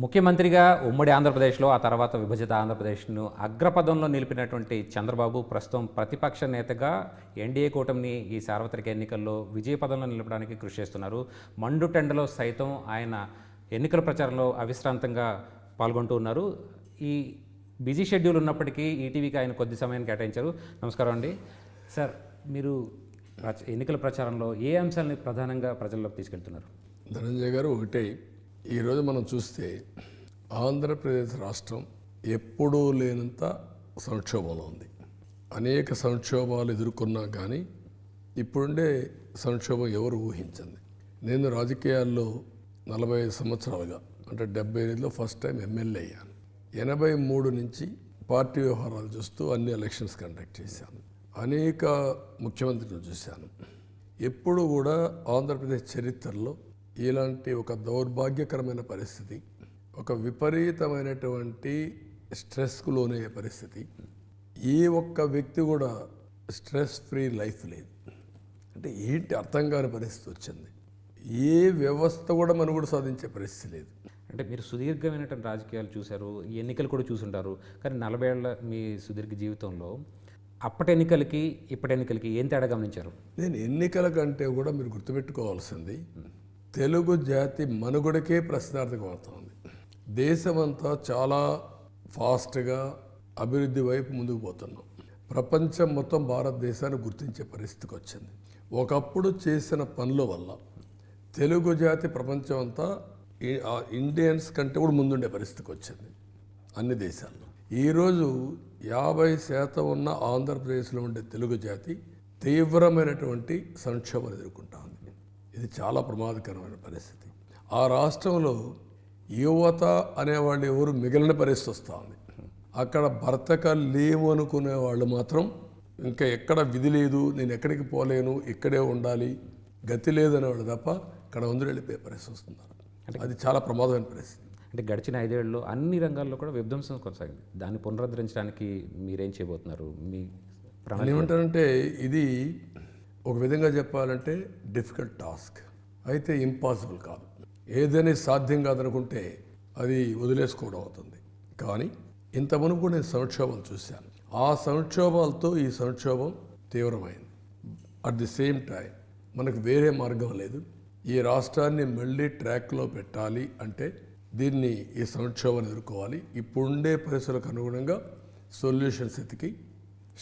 ముఖ్యమంత్రిగా ఉమ్మడి ఆంధ్రప్రదేశ్లో ఆ తర్వాత విభజిత ఆంధ్రప్రదేశ్ను అగ్రపదంలో నిలిపినటువంటి చంద్రబాబు ప్రస్తుతం ప్రతిపక్ష నేతగా ఎన్డీఏ కూటమిని ఈ సార్వత్రిక ఎన్నికల్లో విజయపదంలో నిలపడానికి కృషి చేస్తున్నారు. మండుటెండలో సైతం ఆయన ఎన్నికల ప్రచారంలో అవిశ్రాంతంగా పాల్గొంటూ ఉన్నారు. ఈ బిజీ షెడ్యూల్ ఉన్నప్పటికీ ఈటీవీకి ఆయన కొద్ది సమయాన్ని కేటాయించారు. నమస్కారం అండి. సార్, మీరు ఎన్నికల ప్రచారంలో ఏ అంశాలని ప్రధానంగా ప్రజల్లోకి తీసుకెళ్తున్నారు? ధనంజయ్ గారు, ఒకటే ఈరోజు మనం చూస్తే ఆంధ్రప్రదేశ్ రాష్ట్రం ఎప్పుడూ లేనంత సంక్షోభంలో ఉంది. అనేక సంక్షోభాలు ఎదుర్కొన్నా కానీ ఇప్పుడుండే సంక్షోభం ఎవరు ఊహించింది. నేను రాజకీయాల్లో 45 సంవత్సరాలుగా, అంటే 78లో ఫస్ట్ టైం ఎమ్మెల్యే అయ్యాను. 83 నుంచి పార్టీ వ్యవహారాలు చూస్తూ అన్ని ఎలక్షన్స్ కండక్ట్ చేశాను. అనేక ముఖ్యమంత్రులు చూశాను. ఎప్పుడు కూడా ఆంధ్రప్రదేశ్ చరిత్రలో ఇలాంటి ఒక దౌర్భాగ్యకరమైన పరిస్థితి, ఒక విపరీతమైనటువంటి స్ట్రెస్కు లోనయ్యే పరిస్థితి, ఏ ఒక్క వ్యక్తి కూడా స్ట్రెస్ ఫ్రీ లైఫ్ లేదు. అంటే ఏంటి అర్థం కాని పరిస్థితి వచ్చింది. ఏ వ్యవస్థ కూడా మనుగడ సాధించే పరిస్థితి లేదు. అంటే మీరు సుదీర్ఘమైనటువంటి రాజకీయాలు చూశారు, ఈ ఎన్నికలు కూడా చూసుంటారు. కానీ 40 ఏళ్ల మీ సుదీర్ఘ జీవితంలో అప్పటి ఎన్నికలకి ఇప్పటి ఎన్నికలకి ఏం తేడా గమనించారు? నేను ఎన్నికల కంటే కూడా మీరు గుర్తుపెట్టుకోవాల్సింది, తెలుగు జాతి మనుగడకే ప్రశ్నార్థకం అవుతుంది. దేశమంతా చాలా ఫాస్ట్గా అభివృద్ధి వైపు ముందుకు పోతున్నాం. ప్రపంచం మొత్తం భారతదేశాన్ని గుర్తించే పరిస్థితికి వచ్చింది. ఒకప్పుడు చేసిన పనుల వల్ల తెలుగు జాతి ప్రపంచం అంతా ఇండియన్స్ కంటే కూడా ముందుండే పరిస్థితికి వచ్చింది అన్ని దేశాల్లో. ఈరోజు 50% ఉన్న ఆంధ్రప్రదేశ్లో ఉండే తెలుగు జాతి తీవ్రమైనటువంటి సంక్షోభం ఎదుర్కొంటా ఉంది. ఇది చాలా ప్రమాదకరమైన పరిస్థితి. ఆ రాష్ట్రంలో యువత అనేవాళ్ళు ఎవరు మిగిలిన పరిస్థితి వస్తూ ఉంది. అక్కడ బ్రతకలు లేవు అనుకునే వాళ్ళు మాత్రం ఇంకా ఎక్కడ విధి లేదు, నేను ఎక్కడికి పోలేను, ఇక్కడే ఉండాలి, గతి లేదనేవాళ్ళు తప్ప ఇక్కడ వెళ్ళిపోయే పరిస్థితి వస్తున్నారు. అది చాలా ప్రమాదమైన పరిస్థితి. అంటే గడిచిన 5 ఏళ్ళలో అన్ని రంగాల్లో కూడా విధ్వంసం కొనసాగింది. దాన్ని పునరుద్ధరించడానికి మీరేం చేయబోతున్నారు? మీ ఏమంటారంటే, ఇది ఒక విధంగా చెప్పాలంటే డిఫికల్ట్ టాస్క్, అయితే ఇంపాసిబుల్ కాదు. ఏదైనా సాధ్యం కాదనుకుంటే అది వదిలేసుకోవడం అవుతుంది. కానీ ఇంత మునుపు నేను సంక్షోభాలు చూశాను. ఆ సంక్షోభాలతో ఈ సంక్షోభం తీవ్రమైంది. అట్ ది సేమ్ టైం మనకు వేరే మార్గం లేదు. ఈ రాష్ట్రాన్ని మళ్ళీ ట్రాక్లో పెట్టాలి అంటే దీన్ని, ఈ సంక్షోభాన్ని ఎదుర్కోవాలి. ఇప్పుడుండే పరిస్థితులకు అనుగుణంగా సొల్యూషన్స్ ఎతికి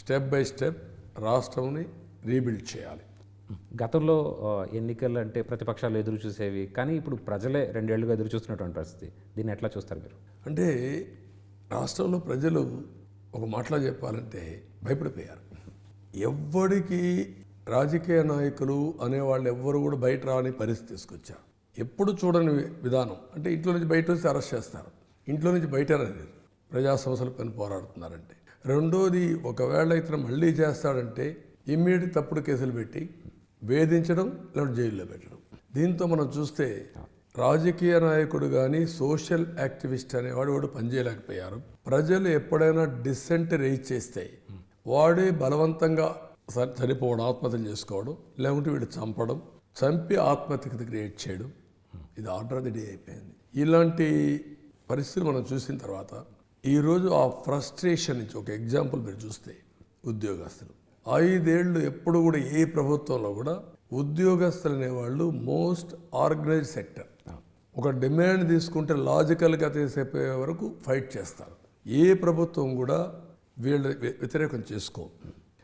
స్టెప్ బై స్టెప్ రాష్ట్రంని రీబిల్డ్ చేయాలి. గతంలో ఎన్నికలు అంటే ప్రతిపక్షాలు ఎదురు చూసేవి, కానీ ఇప్పుడు ప్రజలే 2 ఏళ్లుగా ఎదురు చూస్తున్నటువంటి పరిస్థితి. దీన్ని ఎట్లా చూస్తారు మీరు? అంటే రాష్ట్రంలో ప్రజలు ఒక మాటలో చెప్పాలంటే భయపడిపోయారు. ఎవ్వడికి రాజకీయ నాయకులు అనేవాళ్ళు ఎవ్వరు కూడా బయట రాని పరిస్థితి తీసుకొచ్చారు. ఎప్పుడు చూడని విధానం. అంటే ఇంట్లో నుంచి బయట వస్తే అరెస్ట్ చేస్తారు, ఇంట్లో నుంచి బయట రాలేదు. ప్రజా సమస్యల పైన పోరాడుతున్నారంటే. రెండోది, ఒకవేళ ఇతను మళ్ళీ చేస్తాడంటే ఇమ్మీడియట్ తప్పుడు కేసులు పెట్టి వేధించడం, లేదా జైల్లో పెట్టడం. దీంతో మనం చూస్తే రాజకీయ నాయకుడు కానీ సోషల్ యాక్టివిస్ట్ అనేవాడు వాడు పనిచేయలేకపోయారు. ప్రజలు ఎప్పుడైనా డిసెంట్ రైజ్ చేస్తే వాడే బలవంతంగా చనిపోవడం, ఆత్మహత్య చేసుకోవడం, లేకుంటే వీడు చంపడం, చంపి ఆత్మహత్యకి క్రియేట్ చేయడం, ఇది ఆర్డర్ ఆఫ్ ది డే అయిపోయింది. ఇలాంటి పరిస్థితులు మనం చూసిన తర్వాత ఈరోజు ఆ ఫ్రస్ట్రేషన్ నుంచి ఒక ఎగ్జాంపుల్ మీరు చూస్తే, ఉద్యోగస్తులు 5 ఏళ్ళు ఎప్పుడు కూడా ఏ ప్రభుత్వంలో కూడా ఉద్యోగస్తులు అనేవాళ్ళు మోస్ట్ ఆర్గనైజ్డ్ సెక్టర్. ఒక డిమాండ్ తీసుకుంటే లాజికల్గా తీసేపోయే వరకు ఫైట్ చేస్తారు. ఏ ప్రభుత్వం కూడా వీళ్ళ వ్యతిరేకం చేసుకో.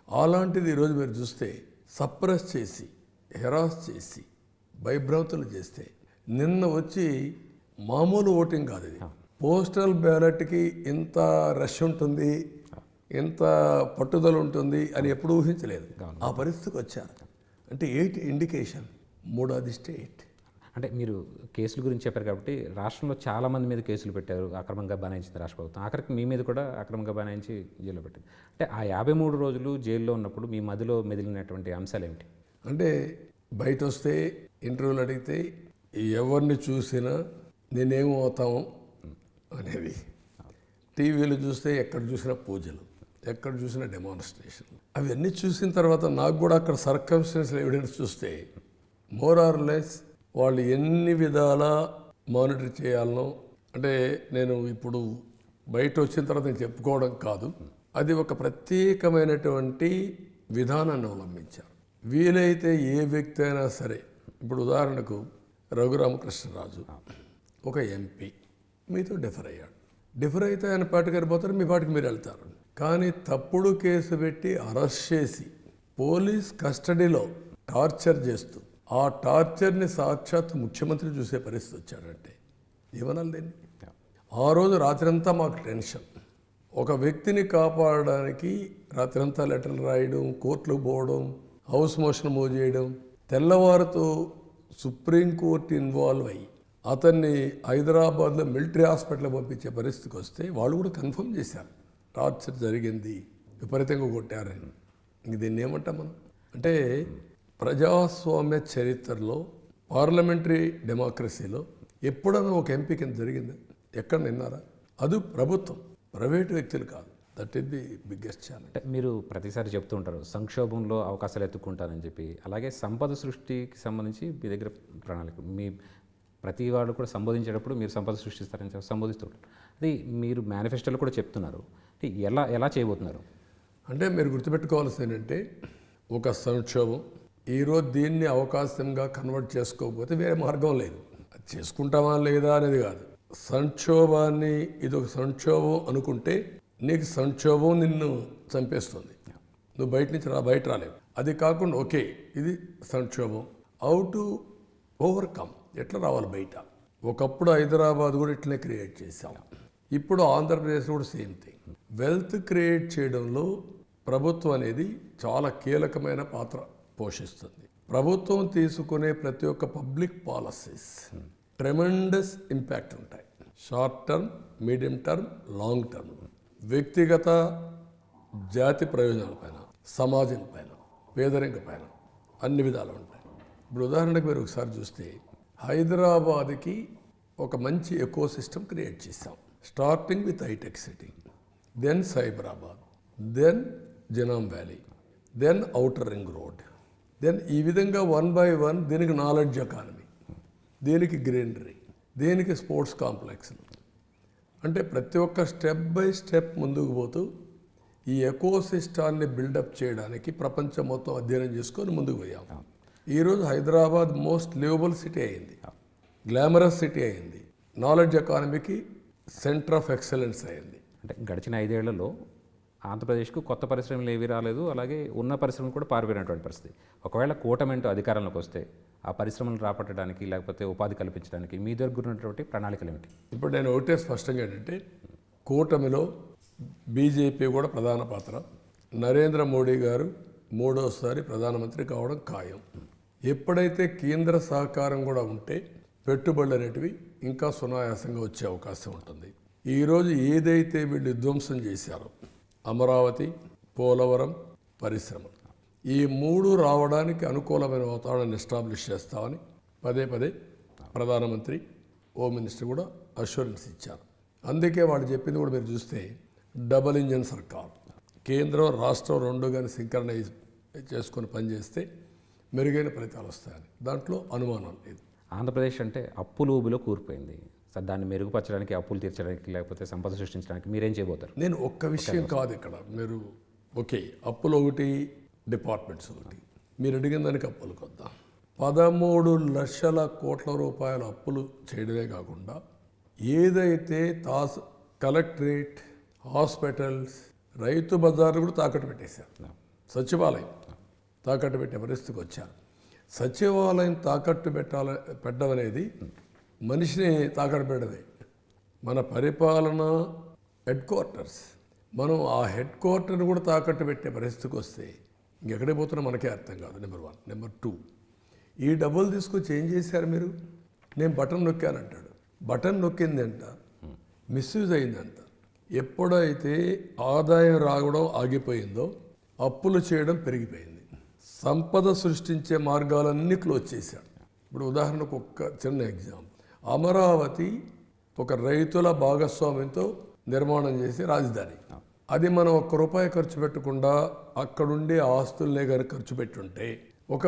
అలాంటిది ఈరోజు మీరు చూస్తే సప్రెస్ చేసి, హెరాస్ చేసి, భయభ్రాంతులు చేస్తే, నిన్న వచ్చి మామూలు ఓటింగ్ కాదు ఇది. పోస్టల్ బ్యాలెట్కి ఇంత రష్ ఉంటుంది, ఎంత పట్టుదల ఉంటుంది అని ఎప్పుడు ఊహించలేదు. ఆ పరిస్థితికి వచ్చారు. అంటే ఏంటి ఇండికేషన్? మూడోది స్టేట్. అంటే మీరు కేసుల గురించి చెప్పారు కాబట్టి, రాష్ట్రంలో చాలామంది మీద కేసులు పెట్టారు, అక్రమంగా బనాయించింది రాష్ట్ర ప్రభుత్వం. ఆఖరికి మీ మీద కూడా అక్రమంగా బనాయించి జైల్లో పెట్టింది. అంటే ఆ 53 రోజులు జైల్లో ఉన్నప్పుడు మీ మదిలో మెదిలినటువంటి అంశాలు ఏమిటి? అంటే బయట వస్తే, ఇంటర్వ్యూలు అడిగితే ఎవరిని చూసినా నేనేమవుతాము అనేవి. టీవీలు చూస్తే ఎక్కడ చూసినా పూజలు, ఎక్కడ చూసినా డెమాన్స్ట్రేషన్. అవన్నీ చూసిన తర్వాత నాకు కూడా అక్కడ సర్కమ్స్టెన్షియల్ ఎవిడెన్స్ చూస్తే మోర్ ఆర్ లెస్ వాళ్ళు ఎన్ని విధాలా మానిటర్ చేయాలనో అంటే నేను ఇప్పుడు బయట వచ్చిన తర్వాత నేను చెప్పుకోవడం కాదు, అది ఒక ప్రత్యేకమైనటువంటి విధానాన్ని అవలంబించారు. వీలైతే ఏ వ్యక్తి అయినా సరే, ఇప్పుడు ఉదాహరణకు రఘురామకృష్ణరాజు ఒక ఎంపీ మీతో డిఫర్ అయ్యాడు. డిఫర్ అయితే ఆయన పాటికి వెళ్ళిపోతారు, మీ పాటికి మీరు వెళ్తారు. కానీ తప్పుడు కేసు పెట్టి అరెస్ట్ చేసి పోలీస్ కస్టడీలో టార్చర్ చేస్తూ ఆ టార్చర్ని సాక్షాత్ ముఖ్యమంత్రి చూసే పరిస్థితి వచ్చాడంటే ఏమనాలి దీన్ని? ఆ రోజు రాత్రంతా మాకు టెన్షన్. ఒక వ్యక్తిని కాపాడడానికి రాత్రంతా లెటర్లు రాయడం, కోర్టులకు పోవడం, హౌస్ మోషన్ మూవ్ చేయడం, తెల్లవారుతో సుప్రీంకోర్టు ఇన్వాల్వ్ అయ్యి అతన్ని హైదరాబాద్లో మిలిటరీ హాస్పిటల్ పంపించే పరిస్థితికి వస్తే వాళ్ళు కూడా కన్ఫర్మ్ చేశారు టార్చర్ జరిగింది, విపరీతంగా కొట్టారని. ఇంక దీన్ని ఏమంటాం మనం? అంటే ప్రజాస్వామ్య చరిత్రలో, పార్లమెంటరీ డెమోక్రసీలో ఎప్పుడైనా ఒక ఎంపీ కింద జరిగింది? ఎక్కడ నిన్నారా? అది ప్రభుత్వం, ప్రైవేట్ వ్యక్తులు కాదు. That is the biggest challenge. అంటే మీరు ప్రతిసారి చెప్తూ ఉంటారు సంక్షోభంలో అవకాశాలు ఎత్తుక్కుంటారని చెప్పి. అలాగే సంపద సృష్టికి సంబంధించి మీ దగ్గర ప్రణాళిక, మీ ప్రతి వాళ్ళు కూడా సంబోధించేటప్పుడు మీరు సంపద సృష్టిస్తారని చెప్పి సంబోధిస్తుంటారు. అది మీరు మేనిఫెస్టోలో కూడా చెప్తున్నారు. అంటే ఎలా చేయబోతున్నారు? అంటే మీరు గుర్తుపెట్టుకోవాల్సింది ఏంటంటే, ఒక సంక్షోభం ఈరోజు దీన్ని అవకాశంగా కన్వర్ట్ చేసుకోకపోతే వేరే మార్గం లేదు. అది చేసుకుంటామా లేదా అనేది కాదు. సంక్షోభాన్ని ఇది ఒక సంక్షోభం అనుకుంటే నీకు సంక్షోభం నిన్ను చంపేస్తుంది. నువ్వు బయట నుంచి బయట రాలేవు. అది కాకుండా ఓకే ఇది సంక్షోభం, హౌ టు ఓవర్కమ్, ఎట్లా రావాలి బయట. ఒకప్పుడు హైదరాబాద్ కూడా ఇట్లనే క్రియేట్ చేశాం. ఇప్పుడు ఆంధ్రప్రదేశ్ కూడా సేమ్ థింగ్. వెల్త్ క్రియేట్ చేయడంలో ప్రభుత్వం అనేది చాలా కీలకమైన పాత్ర పోషిస్తుంది. ప్రభుత్వం తీసుకునే ప్రతి ఒక్క పబ్లిక్ పాలసీస్ ట్రెమెండస్ ఇంపాక్ట్ ఉంటాయి. Short term, medium term, long term. వ్యక్తిగత జాతి ప్రయోజనాల పైన, సమాజం పైన, పేదరిక పైన అన్ని విధాలు ఉంటాయి. ఇప్పుడు ఉదాహరణకు మీరు ఒకసారి చూస్తే హైదరాబాద్కి ఒక మంచి ఎకో సిస్టమ్ క్రియేట్ చేశాం. Starting with hitech city, then Cyberabad, then genome valley, then outer ring road, then ఈ విధంగా 1 by 1 దీనికి నాలెడ్జ్ ఎకానమీ, దీనికి గ్రీనరీ, దీనికి స్పోర్ట్స్ కాంప్లెక్స్లు. అంటే ప్రతి ఒక్క స్టెప్ బై స్టెప్ ముందుకు పోతూ ఈ ఎకో సిస్టాన్ని బిల్డప్ చేయడానికి ప్రపంచం మొత్తం అధ్యయనం చేసుకొని ముందుకు పోయాం. ఈరోజు హైదరాబాద్ మోస్ట్ లివబుల్ సిటీ అయింది, గ్లామరస్ సిటీ అయింది, నాలెడ్జ్ ఎకానమీకి సెంటర్ ఆఫ్ ఎక్సలెన్స్ అయింది. అంటే గడిచిన 5 ఏళ్లలో ఆంధ్రప్రదేశ్కు కొత్త పరిశ్రమలు ఏవీ రాలేదు, అలాగే ఉన్న పరిశ్రమలు కూడా పారిపోయినటువంటి పరిస్థితి. ఒకవేళ కూటమి అధికారంలోకి వస్తే ఆ పరిశ్రమలు రాబట్టడానికి లేకపోతే ఉపాధి కల్పించడానికి మీ దగ్గర ఉన్నటువంటి ప్రణాళికలు ఏమిటి? ఇప్పుడు నేను ఒకటే స్పష్టంగా ఏంటంటే, కూటమిలో బీజేపీ కూడా ప్రధాన పాత్ర. నరేంద్ర మోడీ గారు 3వసారి ప్రధానమంత్రి కావడం ఖాయం. ఎప్పుడైతే కేంద్ర సహకారం కూడా ఉంటే పెట్టుబడులు అనేటివి ఇంకా సునాయాసంగా వచ్చే అవకాశం ఉంటుంది. ఈరోజు ఏదైతే వీళ్ళు విధ్వంసం చేశారో అమరావతి, పోలవరం పరిశ్రమ, ఈ 3 రావడానికి అనుకూలమైన వాతావరణాన్ని ఎస్టాబ్లిష్ చేస్తామని పదే ప్రధానమంత్రి, హోమ్ మినిస్టర్ కూడా అష్యూరెన్స్ ఇచ్చారు. అందుకే వాళ్ళు చెప్పింది కూడా మీరు చూస్తే డబుల్ ఇంజన్ సర్కార్, కేంద్రం రాష్ట్రం 2 కానీ సింక్రనైజ్ చేసుకొని పనిచేస్తే మెరుగైన ఫలితాలు వస్తాయని దాంట్లో అనుమానం లేదు. ఆంధ్రప్రదేశ్ అంటే అప్పుల ఊబిలో కూరిపోయింది. సార్, దాన్ని మెరుగుపరచడానికి, అప్పులు తీర్చడానికి లేకపోతే సంపద సృష్టించడానికి మీరేం చేయబోతారు? నేను ఒక్క విషయం కాదు ఇక్కడ, మీరు ఓకే అప్పులు ఒకటి, డిపార్ట్మెంట్స్ ఒకటి, మీరు అడిగిన దానికి అప్పులకు వద్దాం. 13 లక్షల కోట్ల రూపాయల అప్పులు చేయడమే కాకుండా ఏదైతే కలెక్టరేట్, హాస్పిటల్స్, రైతు బజార్లు కూడా తాకట్టు పెట్టేశారు. సచివాలయం తాకట్టు పెట్టే పరిస్థితికి వచ్చారు. సచివాలయం తాకట్టు పెట్టడం అనేది మనిషిని తాకట్టు పెట్టదే. మన పరిపాలన హెడ్ క్వార్టర్స్, మనం ఆ హెడ్ క్వార్టర్ని కూడా తాకట్టు పెట్టే పరిస్థితికి వస్తే ఇంకెక్కడికి పోతున్నా మనకే అర్థం కాదు. నెంబర్ 1. నెంబర్ 2, ఈ డబ్బులు తీసుకొచ్చి ఏం చేశారు మీరు? నేను బటన్ నొక్కానంటాడు. బటన్ నొక్కిందంట, మిస్యూజ్ అయిందంట. ఎప్పుడైతే ఆదాయం రావడం ఆగిపోయిందో అప్పులు చేయడం పెరిగిపోయింది. సంపద సృష్టించే మార్గాలన్నీ క్లోజ్ చేశాడు. ఇప్పుడు ఉదాహరణకు ఒక్క చిన్న ఎగ్జాంపుల్, అమరావతి ఒక రైతుల భాగస్వామ్యంతో నిర్మాణం చేసే రాజధాని. అది మనం ₹1 ఖర్చు పెట్టకుండా అక్కడుండే ఆస్తులనే కనుక ఖర్చు పెట్టుంటే ఒక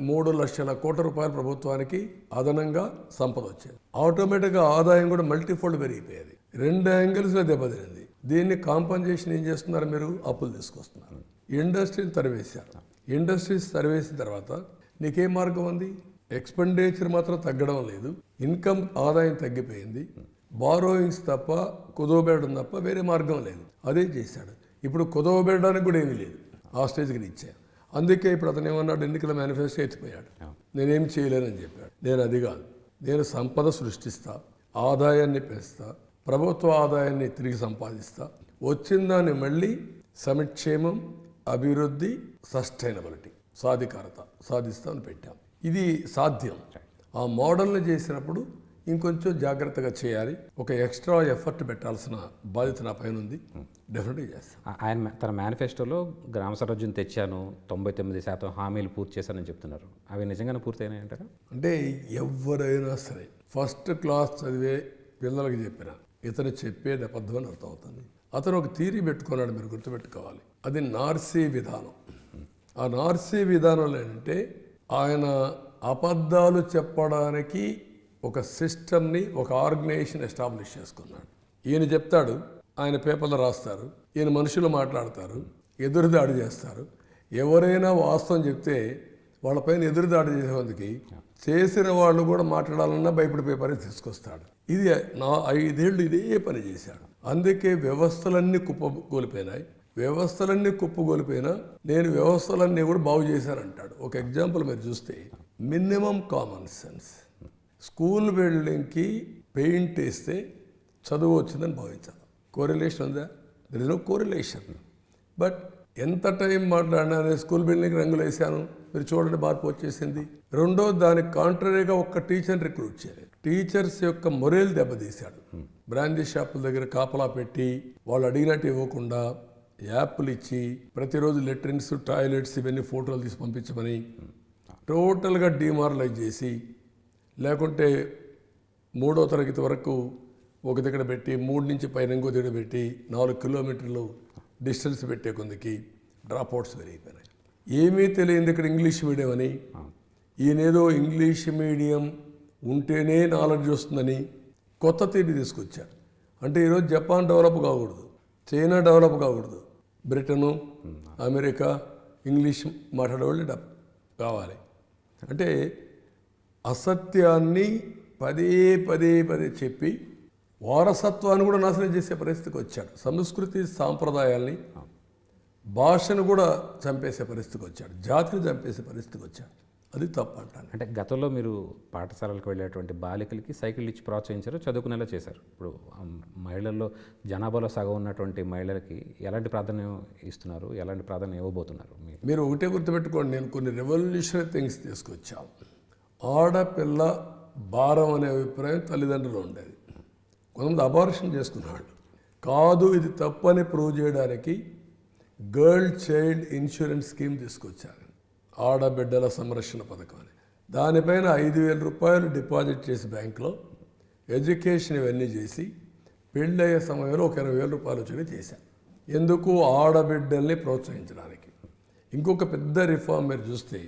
3 లక్షల కోట్ల రూపాయల ప్రభుత్వానికి అదనంగా సంపద వచ్చేది. ఆటోమేటిక్గా ఆదాయం కూడా మల్టీఫోల్డ్ పెరిగిపోయేది. 2 యాంగిల్స్లో దెబ్బతినింది. దీన్ని కాంపన్సేషన్ ఏం చేస్తున్నారు? మీరు అప్పులు తీసుకొస్తున్నారు, ఇండస్ట్రీని తరివేశారు. ఇండస్ట్రీస్ తరివేసిన తర్వాత నీకేం మార్గం ఉంది? ఎక్స్పెండిచర్ మాత్రం తగ్గడం లేదు, ఇన్కమ్ ఆదాయం తగ్గిపోయింది, బారోయింగ్స్ తప్ప కుదవబెట్టడం తప్ప వేరే మార్గం లేదు. అదే చేశాడు. ఇప్పుడు కుదవబెట్టడానికి కూడా ఏమీ లేదు, ఆ స్టేజ్కి ఇచ్చాడు. అందుకే ఇప్పుడు అతను ఏమన్నాడు? ఎన్నికల మేనిఫెస్టో ఎత్తిపోయాడు, నేనేం చేయలేనని చెప్పాడు. నేను అది కాదు, నేను సంపద సృష్టిస్తా, ఆదాయాన్ని పెంచుతా, ప్రభుత్వ ఆదాయాన్ని తిరిగి సంపాదిస్తా, వచ్చిన దాన్ని మళ్ళీ సంక్షేమం, అభివృద్ధి, సస్టైనబిలిటీ, సాధికారత సాధిస్తామని పెట్టాం. ఇది సాధ్యం. ఆ మోడల్ని చేసినప్పుడు ఇంకొంచెం జాగ్రత్తగా చేయాలి. ఒక ఎక్స్ట్రా ఎఫర్ట్ పెట్టాల్సిన బాధ్యత నా పైన ఉంది. డెఫినెట్గా చేస్తాను. ఆయన తన మేనిఫెస్టోలో గ్రామ స్వరాజ్యం తెచ్చాను, 99% హామీలు పూర్తి చేశానని చెప్తున్నారు. అవి నిజంగానే పూర్తయినాయి అంటారా? అంటే ఎవరైనా సరే ఫస్ట్ క్లాస్ చదివే పిల్లలకి చెప్పిన ఇతను చెప్పేది అబద్ధం అని అర్థమవుతుంది. అతను ఒక థీరీ పెట్టుకున్నాడు, మీరు గుర్తుపెట్టుకోవాలి. అది నార్సీ విధానం. ఆ నార్సీ విధానంలో ఏంటంటే ఆయన అబద్ధాలు చెప్పడానికి ఒక సిస్టమ్ని, ఒక ఆర్గనైజేషన్ ఎస్టాబ్లిష్ చేసుకున్నాడు. ఈయన చెప్తాడు, ఆయన పేపర్లో రాస్తారు, ఈయన మనుషులు మాట్లాడతారు, ఎదురుదాడి చేస్తారు. ఎవరైనా వాస్తవం చెప్తే వాళ్ళపైన ఎదురుదాడి చేసేందుకు చేసిన వాళ్ళు కూడా మాట్లాడాలన్నా భయపడిపోయే పరిస్థితి తీసుకొస్తాడు. ఇది 5 ఏళ్ళు ఇదే పని చేశాడు. అందుకే వ్యవస్థలన్నీ కుప్పగోలిపోయినాయి. వ్యవస్థలన్నీ కుప్పగోలిపోయినా నేను వ్యవస్థలన్నీ కూడా బాగు చేశానంటాడు. ఒక ఎగ్జాంపుల్ మీరు చూస్తే, మినిమం కామన్ సెన్స్. స్కూల్ బిల్డింగ్కి పెయింట్ వేస్తే చదువు వచ్చిందని భావించాలి. కోరిలేషన్ ఉందా? There is no correlation. But ఎంత టైం మాట్లాడినా నేను స్కూల్ బిల్డింగ్కి రంగులు వేసాను, మీరు చూడండి మార్పు వచ్చేసింది. రెండో దానికి కాంట్రరీగా ఒక్క టీచర్ని రిక్రూట్ చేయాలి. టీచర్స్ యొక్క మొరేల్ దెబ్బతీశాడు. బ్రాందీ షాపుల దగ్గర కాపలా పెట్టి వాళ్ళు అడిగినట్టు ఇవ్వకుండా యాప్లు ఇచ్చి ప్రతిరోజు లెట్రిన్స్, టాయిలెట్స్ ఇవన్నీ ఫోటోలు తీసి పంపించమని టోటల్గా డిమారలైజ్ చేసి, లేకుంటే 3వ తరగతి వరకు ఒక దగ్గర పెట్టి 3 నుంచి పైన ఇంకో దగ్గర పెట్టి 4 కిలోమీటర్లు డిస్టెన్స్ పెట్టే కొందికి డ్రాప్అవుట్స్ పెరిగిపోయినాయి. ఏమీ తెలియదు ఇక్కడ ఇంగ్లీష్ మీడియం అని. ఈయనేదో ఇంగ్లీష్ మీడియం ఉంటేనే నాలెడ్జ్ వస్తుందని కొత్త తీరు తీసుకొచ్చారు. అంటే ఈరోజు జపాన్ డెవలప్ కాకూడదు, చైనా డెవలప్ కాకూడదు, బ్రిటను, అమెరికా ఇంగ్లీష్ మాట్లాడేవాళ్ళు కావాలి. అంటే అసత్యాన్ని పదే పదే పదే చెప్పి వారసత్వాన్ని కూడా నాశనం చేసే పరిస్థితికి వచ్చాడు. సంస్కృతి సాంప్రదాయాల్ని, భాషను కూడా చంపేసే పరిస్థితికి వచ్చాడు. జాతిని చంపేసే పరిస్థితికి వచ్చాడు. అది తప్పు అంటాను. అంటే గతంలో మీరు పాఠశాలలకు వెళ్ళేటువంటి బాలికలకి సైకిల్ ఇచ్చి ప్రోత్సహించారు, చదువుకునేలా చేశారు. ఇప్పుడు మహిళల్లో జనాభాలో సగం ఉన్నటువంటి మహిళలకి ఎలాంటి ప్రాధాన్యం ఇస్తున్నారు, ఎలాంటి ప్రాధాన్యం ఇవ్వబోతున్నారు? మీరు ఒకటే గుర్తుపెట్టుకోండి, నేను కొన్ని రెవల్యూషనరీ థింగ్స్ తీసుకొచ్చాను. ఆడపిల్ల భారం అనే అభిప్రాయం తల్లిదండ్రులు ఉండేది. కొంతమంది అబార్షన్ చేసుకున్నాడు. కాదు ఇది తప్పని ప్రూవ్ చేయడానికి గర్ల్ చైల్డ్ ఇన్సూరెన్స్ స్కీమ్ తీసుకొచ్చారు, ఆడబిడ్డల సంరక్షణ పథకం అని. దానిపైన 5,000 రూపాయలు డిపాజిట్ చేసి బ్యాంకులో ఎడ్యుకేషన్ ఇవన్నీ చేసి పెళ్ళయ్యే సమయంలో ఒక 20,000 రూపాయలు వచ్చి చేశాను. ఎందుకు? ఆడబిడ్డల్ని ప్రోత్సహించడానికి. ఇంకొక పెద్ద రిఫార్మ్ మీరు చూస్తే,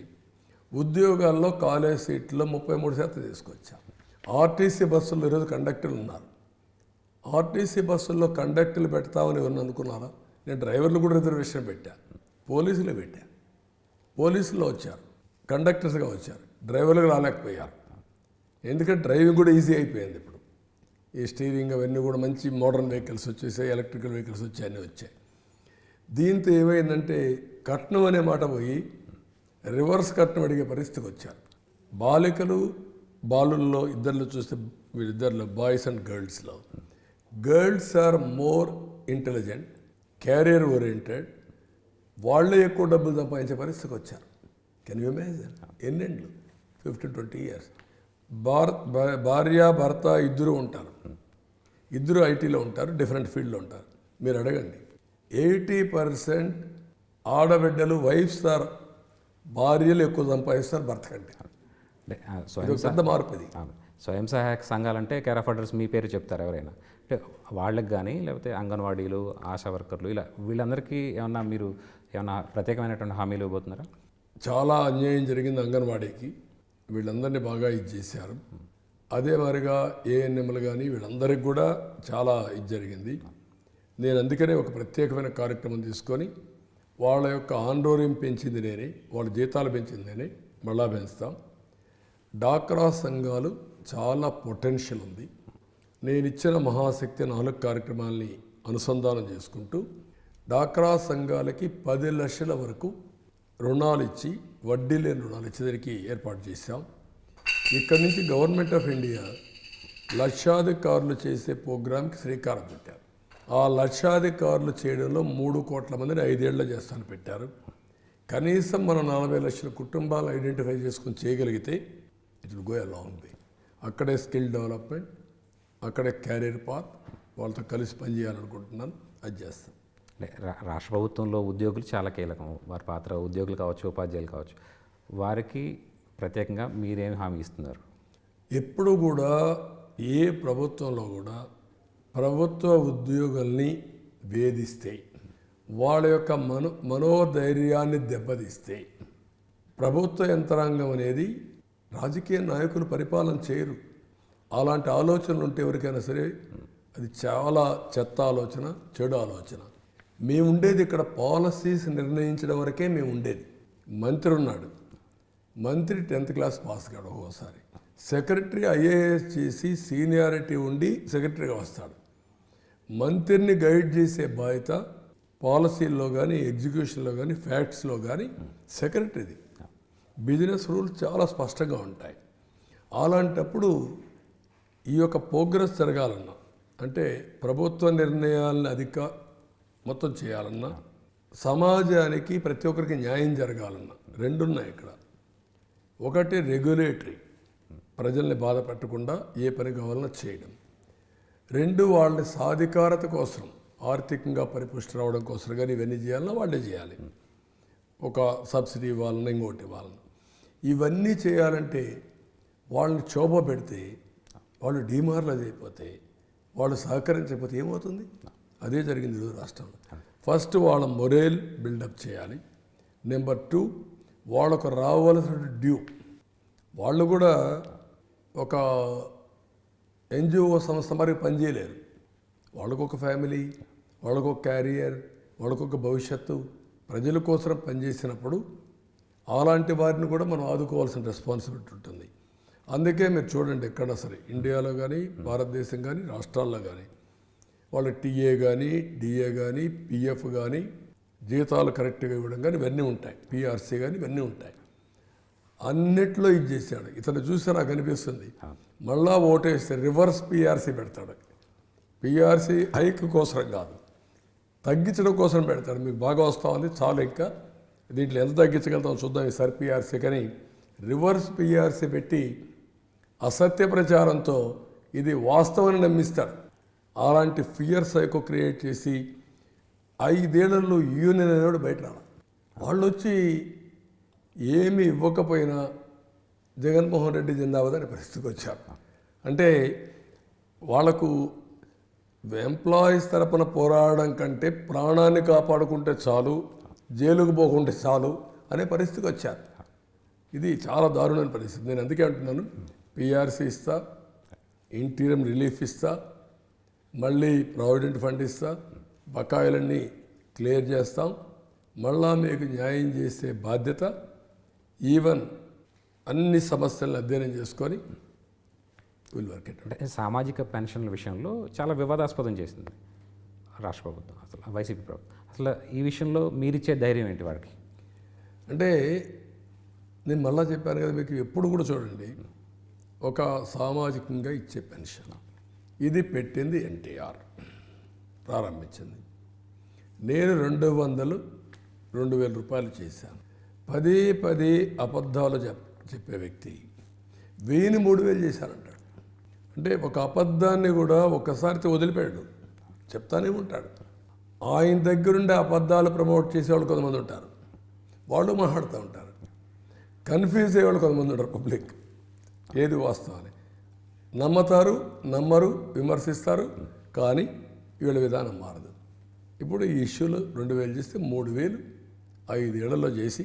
ఉద్యోగాల్లో కాలేజ్ సీట్లో 33% తీసుకొచ్చాం. ఆర్టీసీ బస్సుల్లో ఈరోజు కండక్టర్లు ఉన్నారు. ఆర్టీసీ బస్సుల్లో కండక్టర్లు పెడతామని ఎవరిని అనుకున్నారా? నేను డ్రైవర్లు కూడా రిజర్వేషన్ పెట్టాను, పోలీసులు పెట్టాను. పోలీసుల్లో వచ్చారు, కండక్టర్స్గా వచ్చారు, డ్రైవర్లుగా రాలేకపోయారు. ఎందుకంటే డ్రైవింగ్ కూడా ఈజీ అయిపోయింది. ఇప్పుడు ఈ స్టీరింగ్ అవన్నీ కూడా మంచి మోడర్న్ వెహికల్స్ వచ్చేసాయి, ఎలక్ట్రికల్ వెహికల్స్ వచ్చాయి, అన్నీ వచ్చాయి. దీంతో ఏమైందంటే కట్నం అనే మాట పోయి రివర్స్ కట్నం అడిగే పరిస్థితికి వచ్చారు. బాలికలు బాలుల్లో ఇద్దరిలో చూస్తే, వీళ్ళిద్దరిలో బాయ్స్ అండ్ గర్ల్స్లో, girls are more intelligent, career oriented, వాళ్ళే ఎక్కువ డబ్బులు సంపాదించే పరిస్థితికి వచ్చారు. Can you imagine? ఎన్నేళ్ళు? 15-20 ఇయర్స్. భార్య భర్త ఇద్దరు ఉంటారు, ఇద్దరు ఐటీలో ఉంటారు, డిఫరెంట్ ఫీల్డ్లో ఉంటారు. మీరు అడగండి, 80% ఆడబిడ్డలు వైఫ్స్ ఆర్ భార్యలు ఎక్కువ సంపాదిస్తారు భర్త కంటే. పెద్ద మార్పు ఇది. స్వయం సహాయక సంఘాలంటే కేర్ ఆఫ్ అడ్రస్ మీ పేరు చెప్తారు ఎవరైనా, అంటే వాళ్ళకి కానీ లేకపోతే అంగన్వాడీలు, ఆశా వర్కర్లు, ఇలా వీళ్ళందరికీ ఏమన్నా మీరు ఏమన్నా ప్రత్యేకమైనటువంటి హామీలు ఇవ్వబోతున్నారా? చాలా అన్యాయం జరిగింది అంగన్వాడీకి. వీళ్ళందరినీ బాగా ఇది చేశారు. అదే మరిగా ఏఎన్ఎంలు కానీ వీళ్ళందరికీ కూడా చాలా ఇది జరిగింది. నేను అందుకనే ఒక ప్రత్యేకమైన కార్యక్రమం తీసుకొని వాళ్ళ యొక్క ఆందోళన పెంచింది నేనే, వాళ్ళ జీతాలు పెంచింది నేనే, మళ్ళా పెంచుతాం. డాక్రా సంఘాలు చాలా పొటెన్షియల్ ఉంది. నేను ఇచ్చిన మహాశక్తి 4 కార్యక్రమాలని అనుసంధానం చేసుకుంటూ డాక్రా సంఘాలకి 10 లక్షల వరకు రుణాలు ఇచ్చి, వడ్డీ లేని రుణాలు ఇచ్చేదానికి ఏర్పాటు చేశాం. ఇక్కడి నుంచి గవర్నమెంట్ ఆఫ్ ఇండియా లక్షాధికారులు చేసే ప్రోగ్రాంకి శ్రీకారం చుట్టారు. ఆ లక్షాధికారులు చేయడంలో 3 కోట్ల మందిని 5 ఏళ్ళలో చేస్తాను పెట్టారు. కనీసం మన 40 లక్షల కుటుంబాలను ఐడెంటిఫై చేసుకుని చేయగలిగితే it will go a long way. అక్కడే స్కిల్ డెవలప్మెంట్, అక్కడే క్యారియర్ పాత్, వాళ్ళతో కలిసి పనిచేయాలనుకుంటున్నాను. అది చేస్తాం. అంటే రాష్ట్ర ప్రభుత్వంలో ఉద్యోగులు చాలా కీలకం. వారి పాత్ర, ఉద్యోగులు కావచ్చు, ఉపాధ్యాయులు కావచ్చు, వారికి ప్రత్యేకంగా మీరేమి హామీ ఇస్తున్నారు? ఎప్పుడు కూడా ఏ ప్రభుత్వంలో కూడా ప్రభుత్వ ఉద్యోగుల్ని వేధిస్తే, వాళ్ళ యొక్క మనోధైర్యాన్ని దెబ్బతీస్తే ప్రభుత్వ యంత్రాంగం అనేది రాజకీయ నాయకులు పరిపాలన చేయరు. అలాంటి ఆలోచనలు ఉంటే ఎవరికైనా సరే అది చాలా చెత్త ఆలోచన, చెడు ఆలోచన. మేము ఉండేది ఇక్కడ పాలసీస్ నిర్ణయించడం వరకే మేము ఉండేది. మంత్రి ఉన్నాడు, మంత్రి 10th క్లాస్ పాస్ కాడు, ఒక్కోసారి సెక్రటరీ ఐఏఎస్ చేసి సీనియారిటీ ఉండి సెక్రటరీగా వస్తాడు. మంత్రిని గైడ్ చేసే బాధ్యత పాలసీల్లో కానీ, ఎగ్జిక్యూషన్లో కానీ, ఫ్యాక్ట్స్లో కానీ సెక్రటరీది. బిజినెస్ రూల్స్ చాలా స్పష్టంగా ఉంటాయి. అలాంటప్పుడు ఈ యొక్క ప్రోగ్రెస్ జరగాలన్నా, అంటే ప్రభుత్వ నిర్ణయాలను మొత్తం చేయాలన్నా, సమాజానికి ప్రతి ఒక్కరికి న్యాయం జరగాలన్నా 2 ఉన్నాయి ఇక్కడ. ఒకటి రెగ్యులేటరీ, ప్రజల్ని బాధ పెట్టకుండా ఏ పని కావాలన్నా చేయడం. 2 వాళ్ళ సాధికారత కోసం, ఆర్థికంగా పరిపుష్టి రావడం కోసం కానీ ఇవన్నీ చేయాలన్నా వాళ్ళే చేయాలి. ఒక సబ్సిడీ ఇవ్వాలన్నా, ఇంకోటి ఇవ్వాలన్నా, ఇవన్నీ చేయాలంటే వాళ్ళని క్షోభ పెడితే, వాళ్ళు డిమారలైజ్ అయిపోతే, వాళ్ళు సహకరించకపోతే ఏమవుతుంది? అదే జరిగింది ఈరోజు రాష్ట్రంలో. ఫస్ట్ వాళ్ళ మొరేల్ బిల్డప్ చేయాలి. నెంబర్ 2, వాళ్ళకు రావాల్సిన డ్యూ. వాళ్ళు కూడా ఒక ఎన్జిఓ సంస్థ మరి పనిచేయలేరు. వాళ్ళకొక ఫ్యామిలీ, వాళ్ళకొక క్యారియర్, వాళ్ళకొక భవిష్యత్తు. ప్రజల కోసం పనిచేసినప్పుడు అలాంటి వారిని కూడా మనం ఆదుకోవాల్సిన రెస్పాన్సిబిలిటీ ఉంటుంది. అందుకే మీరు చూడండి, ఎక్కడా సరే ఇండియాలో కానీ, భారతదేశం కానీ, రాష్ట్రాల్లో కానీ వాళ్ళ టీఏ కానీ, డిఏ కానీ, పిఎఫ్ కానీ, జీతాలు కరెక్ట్గా ఇవ్వడం కానీ ఇవన్నీ ఉంటాయి. పిఆర్సీ కానీ ఇవన్నీ ఉంటాయి. అన్నిట్లో ఇది చేశాడు. ఇతను చూస్తే నాకు అనిపిస్తుంది, మళ్ళా ఓటేస్తే రివర్స్ పిఆర్సీ పెడతాడు. పిఆర్సీ హైక్ కోసం కాదు, తగ్గించడం కోసం పెడతాడు. మీకు బాగా వస్తామని చాలు, ఇంకా దీంట్లో ఎంత తగ్గించగలుగుతాం చూద్దాం ఈసారి పిఆర్సీ. కానీ రివర్స్ పిఆర్సీ పెట్టి అసత్య ప్రచారంతో ఇది వాస్తవాన్ని నమ్మిస్తాడు. అలాంటి ఫియర్ సైకో క్రియేట్ చేసి 5 ఏళ్లలో యూనియన్ అనేవాడు బయట రావాలి. వాళ్ళు వచ్చి ఏమి ఇవ్వకపోయినా జగన్మోహన్ రెడ్డి జిందాబాద్ అనే పరిస్థితికి వచ్చారు. అంటే వాళ్లకు ఎంప్లాయీస్ తరపున పోరాడడం కంటే ప్రాణాన్ని కాపాడుకుంటే చాలు, జైలుకు పోకుంటే చాలు అనే పరిస్థితికి వచ్చారు. ఇది చాలా దారుణమైన పరిస్థితి. నేను అందుకే అంటున్నాను, పిఆర్సీ ఇస్తా, ఇంటీరియం రిలీఫ్ ఇస్తా, మళ్ళీ ప్రావిడెంట్ ఫండ్ ఇస్తా, బకాయిలన్నీ క్లియర్ చేస్తాం, మళ్ళా మీకు న్యాయం చేసే బాధ్యత, ఈవెన్ అన్ని సమస్యలను అధ్యయనం చేసుకొని విల్ వర్క్ ఇట్. అంటే సామాజిక పెన్షన్ల విషయంలో చాలా వివాదాస్పదం చేసింది రాష్ట్ర ప్రభుత్వం, అసలు వైసీపీ ప్రభుత్వం. అసలు ఈ విషయంలో మీరిచ్చే ధైర్యం ఏంటి వాడికి? అంటే నేను మళ్ళా చెప్పాను కదా మీకు, ఎప్పుడు కూడా చూడండి, ఒక సామాజికంగా ఇచ్చే పెన్షన్ ఇది పెట్టింది ఎన్టీఆర్, ప్రారంభించింది. నేను 200,000 రూపాయలు చేశాను. 10 అబద్ధాలు చెప్పే వ్యక్తి 3,000 చేశానంటాడు. అంటే ఒక అబద్ధాన్ని కూడా ఒక్కసారితో వదిలిపెట్టాడు, చెప్తానే ఉంటాడు. ఆయన దగ్గరుండే అబద్ధాలు ప్రమోట్ చేసేవాళ్ళు కొంతమంది ఉంటారు, వాళ్ళు మాట్లాడుతూ ఉంటారు. కన్ఫ్యూజ్ అయ్యేవాళ్ళు కొంతమంది ఉంటారు. పబ్లిక్ ఏది వాస్తవం అని నమ్మతారు, నమ్మరు, విమర్శిస్తారు, కానీ వీళ్ళ విధానం మారదు. ఇప్పుడు ఈ ఇష్యూలో 2,000 చేస్తే 3,000 5 ఏళ్లలో చేసి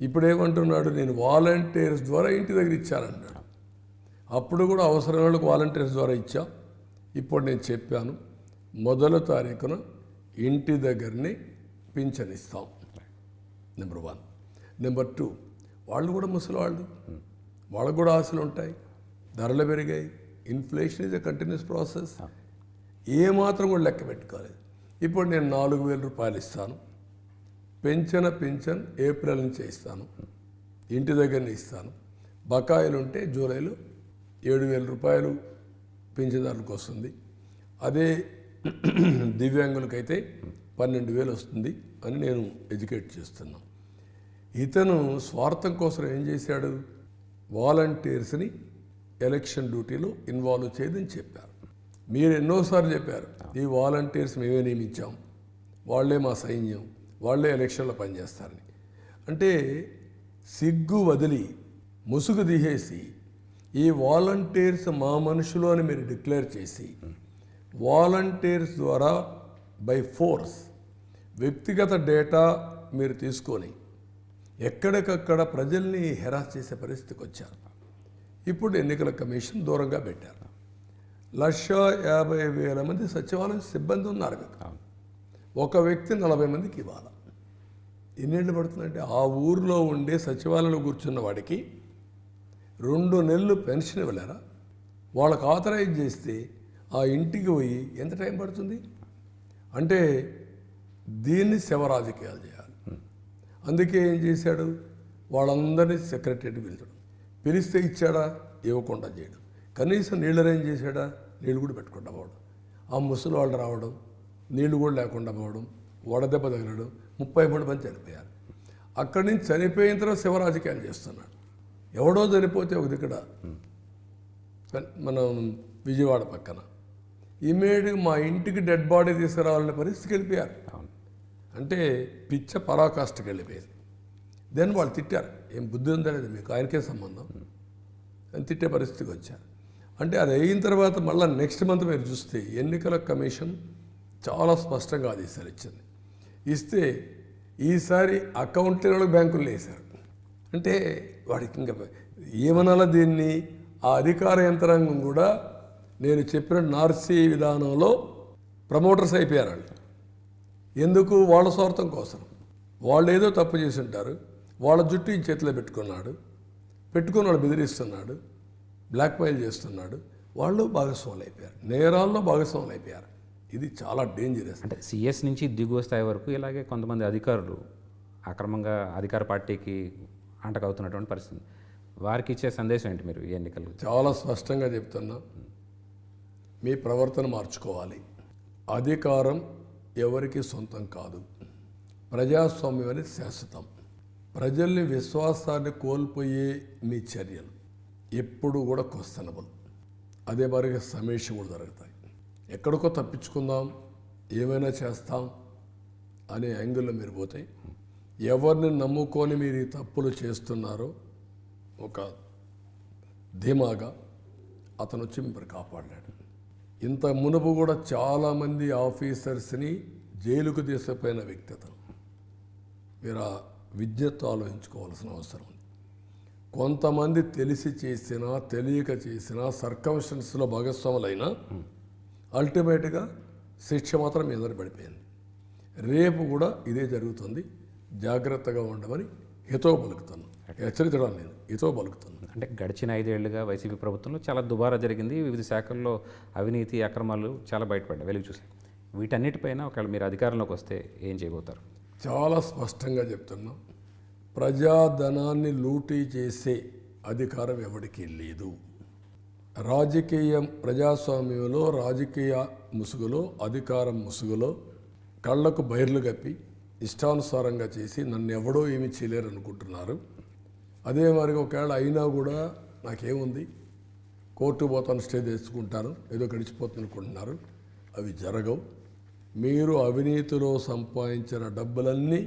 ఇప్పుడు ఏమంటున్నాడు, నేను వాలంటీర్స్ ద్వారా ఇంటి దగ్గర ఇచ్చానన్నాడు. అప్పుడు కూడా అవసరమైన వాళ్ళకి వాలంటీర్స్ ద్వారా ఇచ్చాం. ఇప్పుడు నేను చెప్పాను, 1వ తారీఖున ఇంటి దగ్గరనే పింఛన్ ఇస్తాం. నెంబర్ 1. నెంబర్ 2, వాళ్ళు కూడా ముసలివాళ్ళు, వాళ్ళకు కూడా ఆశలు ఉంటాయి. ధరలు పెరిగాయి. Inflation is a continuous process. ఏమాత్రం కూడా లెక్క పెట్టుకోలేదు. ఇప్పుడు నేను 4,000 రూపాయలు ఇస్తాను. పింఛన్ ఏప్రిల్ నుంచి ఇస్తాను, ఇంటి దగ్గరనే ఇస్తాను. బకాయిలు ఉంటే జూలైలో 7,000 రూపాయలు పింఛన్దారులకు వస్తుంది. అదే దివ్యాంగులకైతే 12,000 వస్తుంది అని నేను ఎడ్యుకేట్ చేస్తున్నాను. ఇతను స్వార్థం కోసం ఏం చేశాడు, వాలంటీర్స్ని ఎలక్షన్ డ్యూటీలో ఇన్వాల్వ్ చేయదని చెప్పారు. మీరు ఎన్నోసార్లు చెప్పారు, ఈ వాలంటీర్స్ మేమే నియమించాం, వాళ్ళే మా సైన్యం, వాళ్ళే ఎలక్షన్లో పనిచేస్తారని. అంటే సిగ్గు వదిలి ముసుగు తీసేసి ఈ వాలంటీర్స్ మా మనుషులు అని మీరు డిక్లేర్ చేసి వాలంటీర్స్ ద్వారా బై ఫోర్స్ వ్యక్తిగత డేటా మీరు తీసుకొని ఎక్కడికక్కడ ప్రజల్ని హెరాస్ చేసే పరిస్థితికి వచ్చారు. ఇప్పుడు ఎన్నికల కమిషన్ దూరంగా పెట్టారు. 1,50,000 మంది సచివాలయం సిబ్బంది ఉన్నారు కదా, ఒక వ్యక్తి 40 మందికి ఇవ్వాలి. ఎన్నేళ్ళు పడుతుందంటే ఆ ఊరిలో ఉండే సచివాలయంలో కూర్చున్న వాడికి 2 నెలలు పెన్షన్ ఇవ్వలేరా? వాళ్ళకి ఆథరైజ్ చేస్తే ఆ ఇంటికి పోయి ఎంత టైం పడుతుంది? అంటే దీన్ని శవ రాజకీయాలు చేయాలి. అందుకే ఏం చేశాడు, వాళ్ళందరినీ సెక్రటరీకి పిలిచాడు. పిలిస్తే ఇచ్చాడా? ఇవ్వకుండా చేయడం. కనీసం నీళ్ళు అరేంజ్ చేశాడా? నీళ్ళు కూడా పెట్టకుండా పోవడం. ఆ ముసలి వాళ్ళు రావడం, నీళ్లు కూడా లేకుండా పోవడం, వడదెబ్బ తగలడం, 33 మంది చనిపోయారు. అక్కడి నుంచి చనిపోయిన తర్వాత శివ రాజకీయాలు చేస్తున్నాడు. ఎవడో చనిపోతే ఒక దిక్కడ మనం విజయవాడ పక్కన ఇమీడియట్గా మా ఇంటికి డెడ్ బాడీ తీసుకురావాలనే పరిస్థితికి వెళ్ళిపోయారు. అంటే పిచ్చ పరాకాష్ఠకి వెళ్ళిపోయింది. దెన్ వాళ్ళు తిట్టారు, ఏం బుద్ధి ఉందనేది మీకు, ఆయనకే సంబంధం అని తిట్టే పరిస్థితికి వచ్చారు. అంటే అది అయిన తర్వాత మళ్ళీ నెక్స్ట్ మంత్ మీరు చూస్తే ఎన్నికల కమిషన్ చాలా స్పష్టంగా ఆదేశాలు ఇచ్చింది. ఇస్తే ఈసారి అకౌంట్ లేని వాళ్ళకి బ్యాంకులు వేశారు. అంటే వాడికి ఇంకా ఏమనాలా దీన్ని, ఆ అధికార యంత్రాంగం కూడా నేను చెప్పిన నార్సీ విధానంలో ప్రమోటర్స్ అయిపోయారు వాళ్ళు. ఎందుకు? వాళ్ళ స్వార్థం కోసం. వాళ్ళు ఏదో తప్పు చేసి ఉంటారు, వాళ్ళ జుట్టు ఈ చేతిలో పెట్టుకుని వాళ్ళు బెదిరిస్తున్నాడు, బ్లాక్మెయిల్ చేస్తున్నాడు. వాళ్ళు భాగస్వాములు అయిపోయారు, నేరాల్లో భాగస్వాములు అయిపోయారు. ఇది చాలా డేంజరస్. అంటే సిఎస్ నుంచి దిగువ స్థాయి వరకు ఇలాగే కొంతమంది అధికారులు అక్రమంగా అధికార పార్టీకి అంటకవుతున్నటువంటి పరిస్థితి. వారికి ఇచ్చే సందేశం ఏంటి మీరు ఈ ఎన్నికలు? చాలా స్పష్టంగా చెప్తున్నా, మీ ప్రవర్తన మార్చుకోవాలి. అధికారం ఎవరికి సొంతం కాదు. ప్రజాస్వామ్యం అనేది శాశ్వతం. ప్రజల్ని విశ్వాసాన్ని కోల్పోయే మీ చర్యలు ఎప్పుడు కూడా క్వశ్చనబుల్. అదే మరిగా సమీక్ష కూడా జరుగుతాయి. ఎక్కడికో తప్పించుకుందాం, ఏమైనా చేస్తాం అనే యాంగిల్లో మీరు పోతే, ఎవరిని నమ్ముకొని మీరు ఈ తప్పులు చేస్తున్నారో ఒక ధీమాగా అతను వచ్చి మిమ్మల్ని కాపాడలేడు. ఇంత మునుపు కూడా చాలామంది ఆఫీసర్స్ని జైలుకు తీసుకుపోయిన వ్యక్తి అతను. మీరు ఆ విజ్ఞత ఆలోచించుకోవాల్సిన అవసరం ఉంది. కొంతమంది తెలిసి చేసినా తెలియక చేసినా సర్కమ్స్టెన్స్లో భాగస్వాములైనా అల్టిమేట్గా శిక్ష మాత్రం మీ అందరూ పడిపోయింది. రేపు కూడా ఇదే జరుగుతుంది. జాగ్రత్తగా ఉండమని హితవు పలుకుతాను, హెచ్చరించడం లేదు, హితవు పలుకుతాను. అంటే గడిచిన 5 ఏళ్లుగా వైసీపీ ప్రభుత్వంలో చాలా దుబారా జరిగింది. వివిధ శాఖల్లో అవినీతి అక్రమాలు చాలా బయటపడ్డాయి, వెలుగు చూసాయి. వీటన్నిటిపైన ఒకవేళ మీరు అధికారంలోకి వస్తే ఏం చేయబోతారు? చాలా స్పష్టంగా చెప్తున్నాం, ప్రజాధనాన్ని లూటీ చేసే అధికారం ఎవరికీ లేదు. రాజకీయం ప్రజాస్వామ్యంలో రాజకీయ ముసుగులో, అధికారం ముసుగులో కళ్లకు బైర్లు కప్పి ఇష్టానుసారంగా చేసి నన్ను ఎవడో ఏమీ చేయలేరు అనుకుంటున్నారు. అదే మరి ఒకవేళ అయినా కూడా నాకేముంది, కోర్టు పోతాను, స్టే తెచ్చుకుంటాను, ఏదో గడిచిపోతుంది అనుకుంటున్నారు. అవి జరగవు. మీరు అవినీతిలో సంపాదించిన డబ్బులన్నీ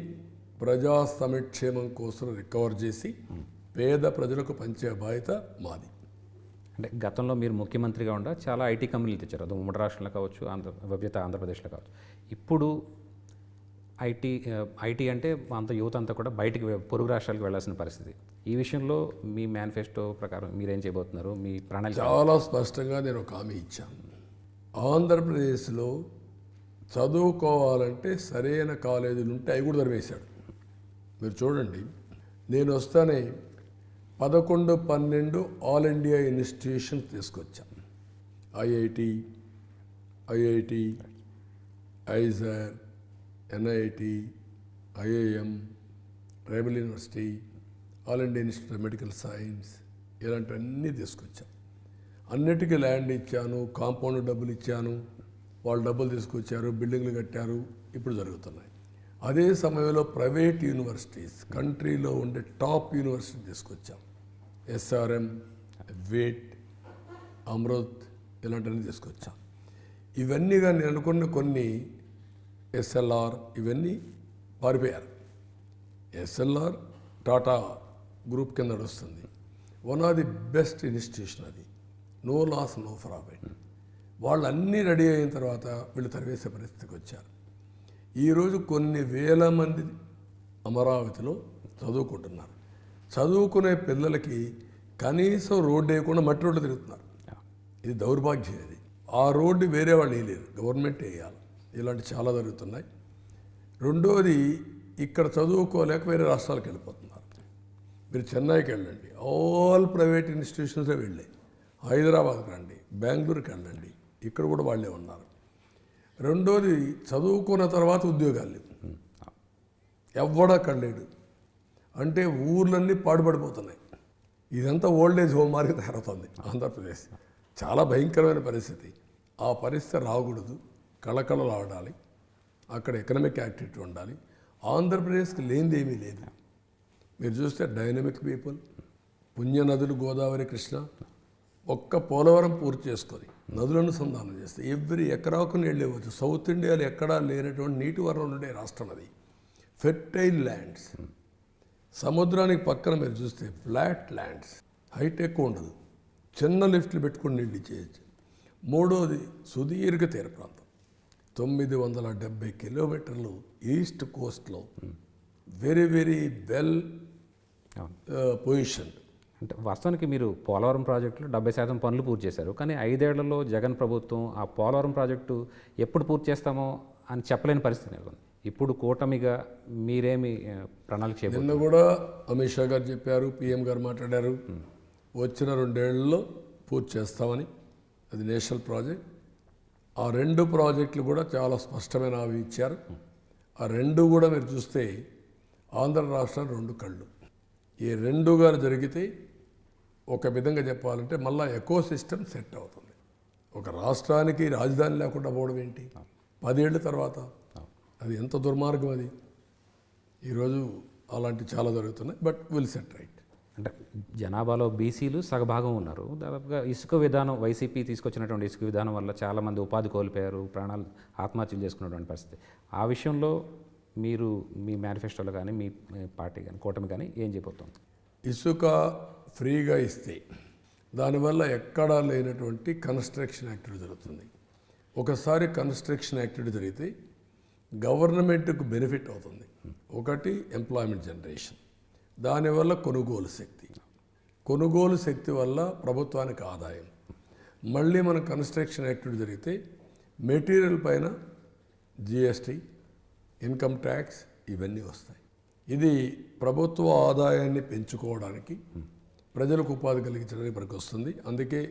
ప్రజా సంక్షేమం కోసం రికవర్ చేసి పేద ప్రజలకు పంచే బాధ్యత మాది. అంటే గతంలో మీరు ముఖ్యమంత్రిగా ఉండ చాలా ఐటీ కంపెనీలు తెచ్చారు, అది ఉమ్మడి రాష్ట్రంలో కావచ్చు, విభజిత ఆంధ్రప్రదేశ్లో కావచ్చు. ఇప్పుడు ఐటీ అంటే అంత యువత అంతా కూడా బయటికి పొరుగు రాష్ట్రాలకు వెళ్ళాల్సిన పరిస్థితి. ఈ విషయంలో మీ మేనిఫెస్టో ప్రకారం మీరేం చేయబోతున్నారు? మీ ప్రణాళిక చాలా స్పష్టంగా నేను ఒక హామీ ఇచ్చాను. ఆంధ్రప్రదేశ్లో చదువుకోవాలంటే సరైన కాలేజీలు ఉంటే అవి కూడా తరివేశాడు. మీరు చూడండి, నేను వస్తానే 11, 12 ఆల్ ఇండియా ఇన్స్టిట్యూషన్స్ తీసుకొచ్చాను. IIT, IISER, NIT, IIM, tribal university, all India institute of medical science, ఇలాంటివన్నీ తీసుకొచ్చాను. అన్నిటికీ ల్యాండ్ ఇచ్చాను, కాంపౌండ్ డబ్బులు ఇచ్చాను, వాళ్ళు డబ్బులు తీసుకొచ్చారు, బిల్డింగ్లు కట్టారు, ఇప్పుడు జరుగుతున్నాయి. అదే సమయంలో ప్రైవేట్ యూనివర్సిటీస్, కంట్రీలో ఉండే టాప్ యూనివర్సిటీ తీసుకొచ్చాం. ఎస్ఆర్ఎం, వేట్, అమృత్, ఇలాంటివన్నీ తీసుకొచ్చాం. ఇవన్నీ కానీ నేను అనుకున్న కొన్ని ఎస్ఎల్ఆర్ ఇవన్నీ పారిపోయారు. ఎస్ఎల్ఆర్ టాటా గ్రూప్ కింద నడుస్తుంది. One of the best institution అది, నో లాస్ నో ప్రాఫిట్. వాళ్ళు అన్నీ రెడీ అయిన తర్వాత వీళ్ళు తరివేసే పరిస్థితికి వచ్చారు. ఈరోజు కొన్ని వేల మంది అమరావతిలో చదువుకుంటున్నారు. చదువుకునే పిల్లలకి కనీసం రోడ్డు వేయకుండా మట్టి రోడ్డు తిరుగుతున్నారు. ఇది దౌర్భాగ్యం. ఇది ఆ రోడ్డు వేరే వాళ్ళు వేయలేరు, గవర్నమెంట్ వేయాలి. ఇలాంటి చాలా జరుగుతున్నాయి. రెండోది, ఇక్కడ చదువుకోలేక వేరే రాష్ట్రాలకు వెళ్ళిపోతున్నారు. మీరు చెన్నైకి వెళ్ళండి, ఆల్ ప్రైవేట్ ఇన్స్టిట్యూషన్సే వెళ్ళాయి. హైదరాబాద్కి రండి, బెంగళూరుకి వెళ్ళండి, ఇక్కడ కూడా వాళ్ళే ఉన్నారు. రెండోది, చదువుకున్న తర్వాత ఉద్యోగాలు లేవు, ఎవ్వడా కళ్ళేడు. అంటే ఊర్లన్నీ పాడుపడిపోతున్నాయి. ఇదంతా ఓల్డేజ్ హోమ్ మార్కెట్ తయారవుతుంది ఆంధ్రప్రదేశ్. చాలా భయంకరమైన పరిస్థితి. ఆ పరిస్థితి రాకూడదు, కళకళలు ఆడాలి, అక్కడ ఎకనామిక్ యాక్టివిటీ ఉండాలి. ఆంధ్రప్రదేశ్కి లేనిది ఏమీ లేదు. మీరు చూస్తే డైనమిక్ పీపుల్, పుణ్యనదులు గోదావరి, కృష్ణ, ఒక్క పోలవరం పూర్తి చేసుకొని నదులను సంధానం చేస్తే ఎవ్రీ ఎకరాకు నీళ్ళు ఇవ్వచ్చు. సౌత్ ఇండియాలో ఎక్కడా లేనటువంటి నీటి వనరులు ఉండే రాష్ట్రం అది. ఫెర్టైల్ ల్యాండ్స్, సముద్రానికి పక్కన మీరు చూస్తే ఫ్లాట్ ల్యాండ్స్, హైట్ ఎక్కువ ఉండదు, చిన్న లిఫ్ట్లు పెట్టుకుని నీళ్ళు ఇచ్చేయచ్చు. మూడోది, సుదీర్ఘ తీర ప్రాంతం, 970 కిలోమీటర్లు ఈస్ట్ కోస్ట్లో, వెరీ వెరీ వెల్ పొజిషన్. అంటే వాస్తవానికి మీరు పోలవరం ప్రాజెక్టులో 70% పనులు పూర్తి చేశారు. కానీ 5 ఏళ్లలో జగన్ ప్రభుత్వం ఆ పోలవరం ప్రాజెక్టు ఎప్పుడు పూర్తి చేస్తామో అని చెప్పలేని పరిస్థితి నెలకొంది. ఇప్పుడు కూటమిగా మీరేమి ప్రణాళిక చేయబోతున్నారు? నిన్న కూడా అమిత్ షా గారు చెప్పారు, పిఎం గారు మాట్లాడారు, వచ్చిన 2 ఏళ్లలో పూర్తి చేస్తామని. అది నేషనల్ ప్రాజెక్ట్. ఆ 2 ప్రాజెక్టులు కూడా చాలా స్పష్టమైన హామీ ఇచ్చారు. ఆ 2 కూడా మీరు చూస్తే ఆంధ్ర రాష్ట్రం 2 కళ్ళు. ఈ 2 గారు జరిగితే ఒక విధంగా చెప్పాలంటే మళ్ళీ ఎకో సిస్టమ్ సెట్ అవుతుంది. ఒక రాష్ట్రానికి రాజధాని లేకుండా పోవడం ఏంటి 10 ఏళ్ళ తర్వాత? అది ఎంత దుర్మార్గం అది. ఈరోజు అలాంటి చాలా జరుగుతున్నాయి. But will set right. అంటే జనాభాలో బీసీలు సగభాగం ఉన్నారు. దాదాపుగా ఇసుక విధానం, వైసీపీ తీసుకొచ్చినటువంటి ఇసుక విధానం వల్ల చాలామంది ఉపాధి కోల్పోయారు, ప్రాణాలు ఆత్మహత్యలు చేసుకున్నటువంటి పరిస్థితి. ఆ విషయంలో మీరు మీ మేనిఫెస్టోలో కానీ మీ పార్టీ కానీ కూటమి కానీ ఏం చేయబోతుంది? ఇసుక ఫ్రీగా ఇస్తే దానివల్ల ఎక్కడా లేనటువంటి కన్స్ట్రక్షన్ యాక్టివిటీ జరుగుతుంది. ఒకసారి కన్స్ట్రక్షన్ యాక్టివిటీ జరిగితే గవర్నమెంట్కు బెనిఫిట్ అవుతుంది. ఒకటి, ఎంప్లాయ్మెంట్ జనరేషన్, దానివల్ల కొనుగోలు శక్తి వల్ల ప్రభుత్వానికి ఆదాయం. మళ్ళీ మన కన్స్ట్రక్షన్ యాక్టివిటీ జరిగితే మెటీరియల్ పైన జిఎస్టీ, ఇన్కమ్ ట్యాక్స్ ఇవన్నీ వస్తాయి. ఇది ప్రభుత్వ ఆదాయాన్ని పెంచుకోవడానికి, ప్రజలకు ఉపాధి కలిగించడానికి పనికి వస్తుంది. అందుకే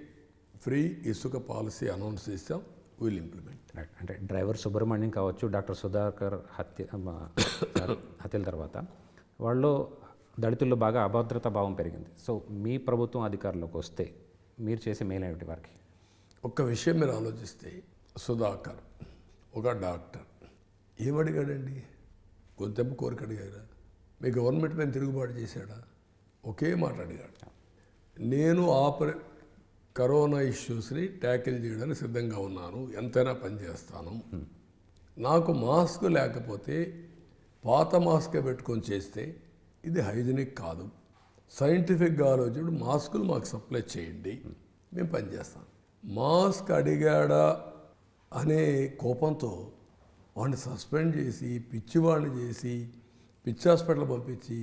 ఫ్రీ ఇసుక పాలసీ అనౌన్స్ చేస్తాం, విల్ ఇంప్లిమెంట్. అంటే డ్రైవర్ సుబ్రహ్మణ్యం కావచ్చు, డాక్టర్ సుధాకర్ హత్యల తర్వాత వాళ్ళు దళితుల్లో బాగా అభద్రతా భావం పెరిగింది. సో మీ ప్రభుత్వం అధికారంలోకి వస్తే మీరు చేసే మేలైనటువంటి వారికి ఒక్క విషయం మీరు ఆలోచిస్తే, సుధాకర్ ఒక డాక్టర్ ఏమడిగాడండి? కొంచెంపు కోరిక అడిగారా? మీ గవర్నమెంట్ మీద తిరుగుబాటు చేశాడా? ఒకే మాట అడిగాడు, నేను కరోనా ఇష్యూస్ని ట్యాకిల్ చేయడానికి సిద్ధంగా ఉన్నాను, ఎంతైనా పనిచేస్తాను. నాకు మాస్క్ లేకపోతే పాత మాస్కే పెట్టుకొని చేస్తే ఇది హైజీనిక్ కాదు. సైంటిఫిక్గా ఆలోచించి మాస్కులు మాకు సప్లై చేయండి, మేము పనిచేస్తాం. మాస్క్ అడిగాడా అనే కోపంతో వాడిని సస్పెండ్ చేసి పిచ్చివాడిని చేసి పిచ్చి హాస్పిటల్ పంపించి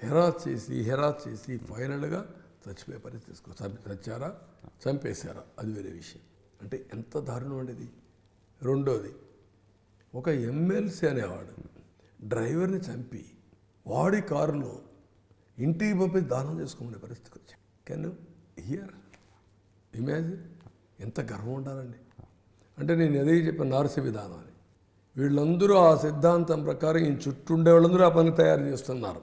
హెరాస్ చేసి ఫైనల్గా చచ్చిపోయే పరిస్థితి చచ్చారా చంపేశారా అది వేరే విషయం. అంటే ఎంత దారుణం అనేది. రెండోది, ఒక ఎమ్మెల్సీ అనేవాడు డ్రైవర్ని చంపి వాడి కారులో ఇంటికి పంపి దానం చేసుకోమనే పరిస్థితికి వచ్చాడు. కెన్ హియర్ ఇమాజిన్ ఎంత గర్వం ఉండాలండి. అంటే నేను అదే చెప్పాను, నారసి విధానం అని. వీళ్ళందరూ ఆ సిద్ధాంతం ప్రకారం ఈ చుట్టూ ఉండే వాళ్ళందరూ ఆ పని తయారు చేస్తున్నారు.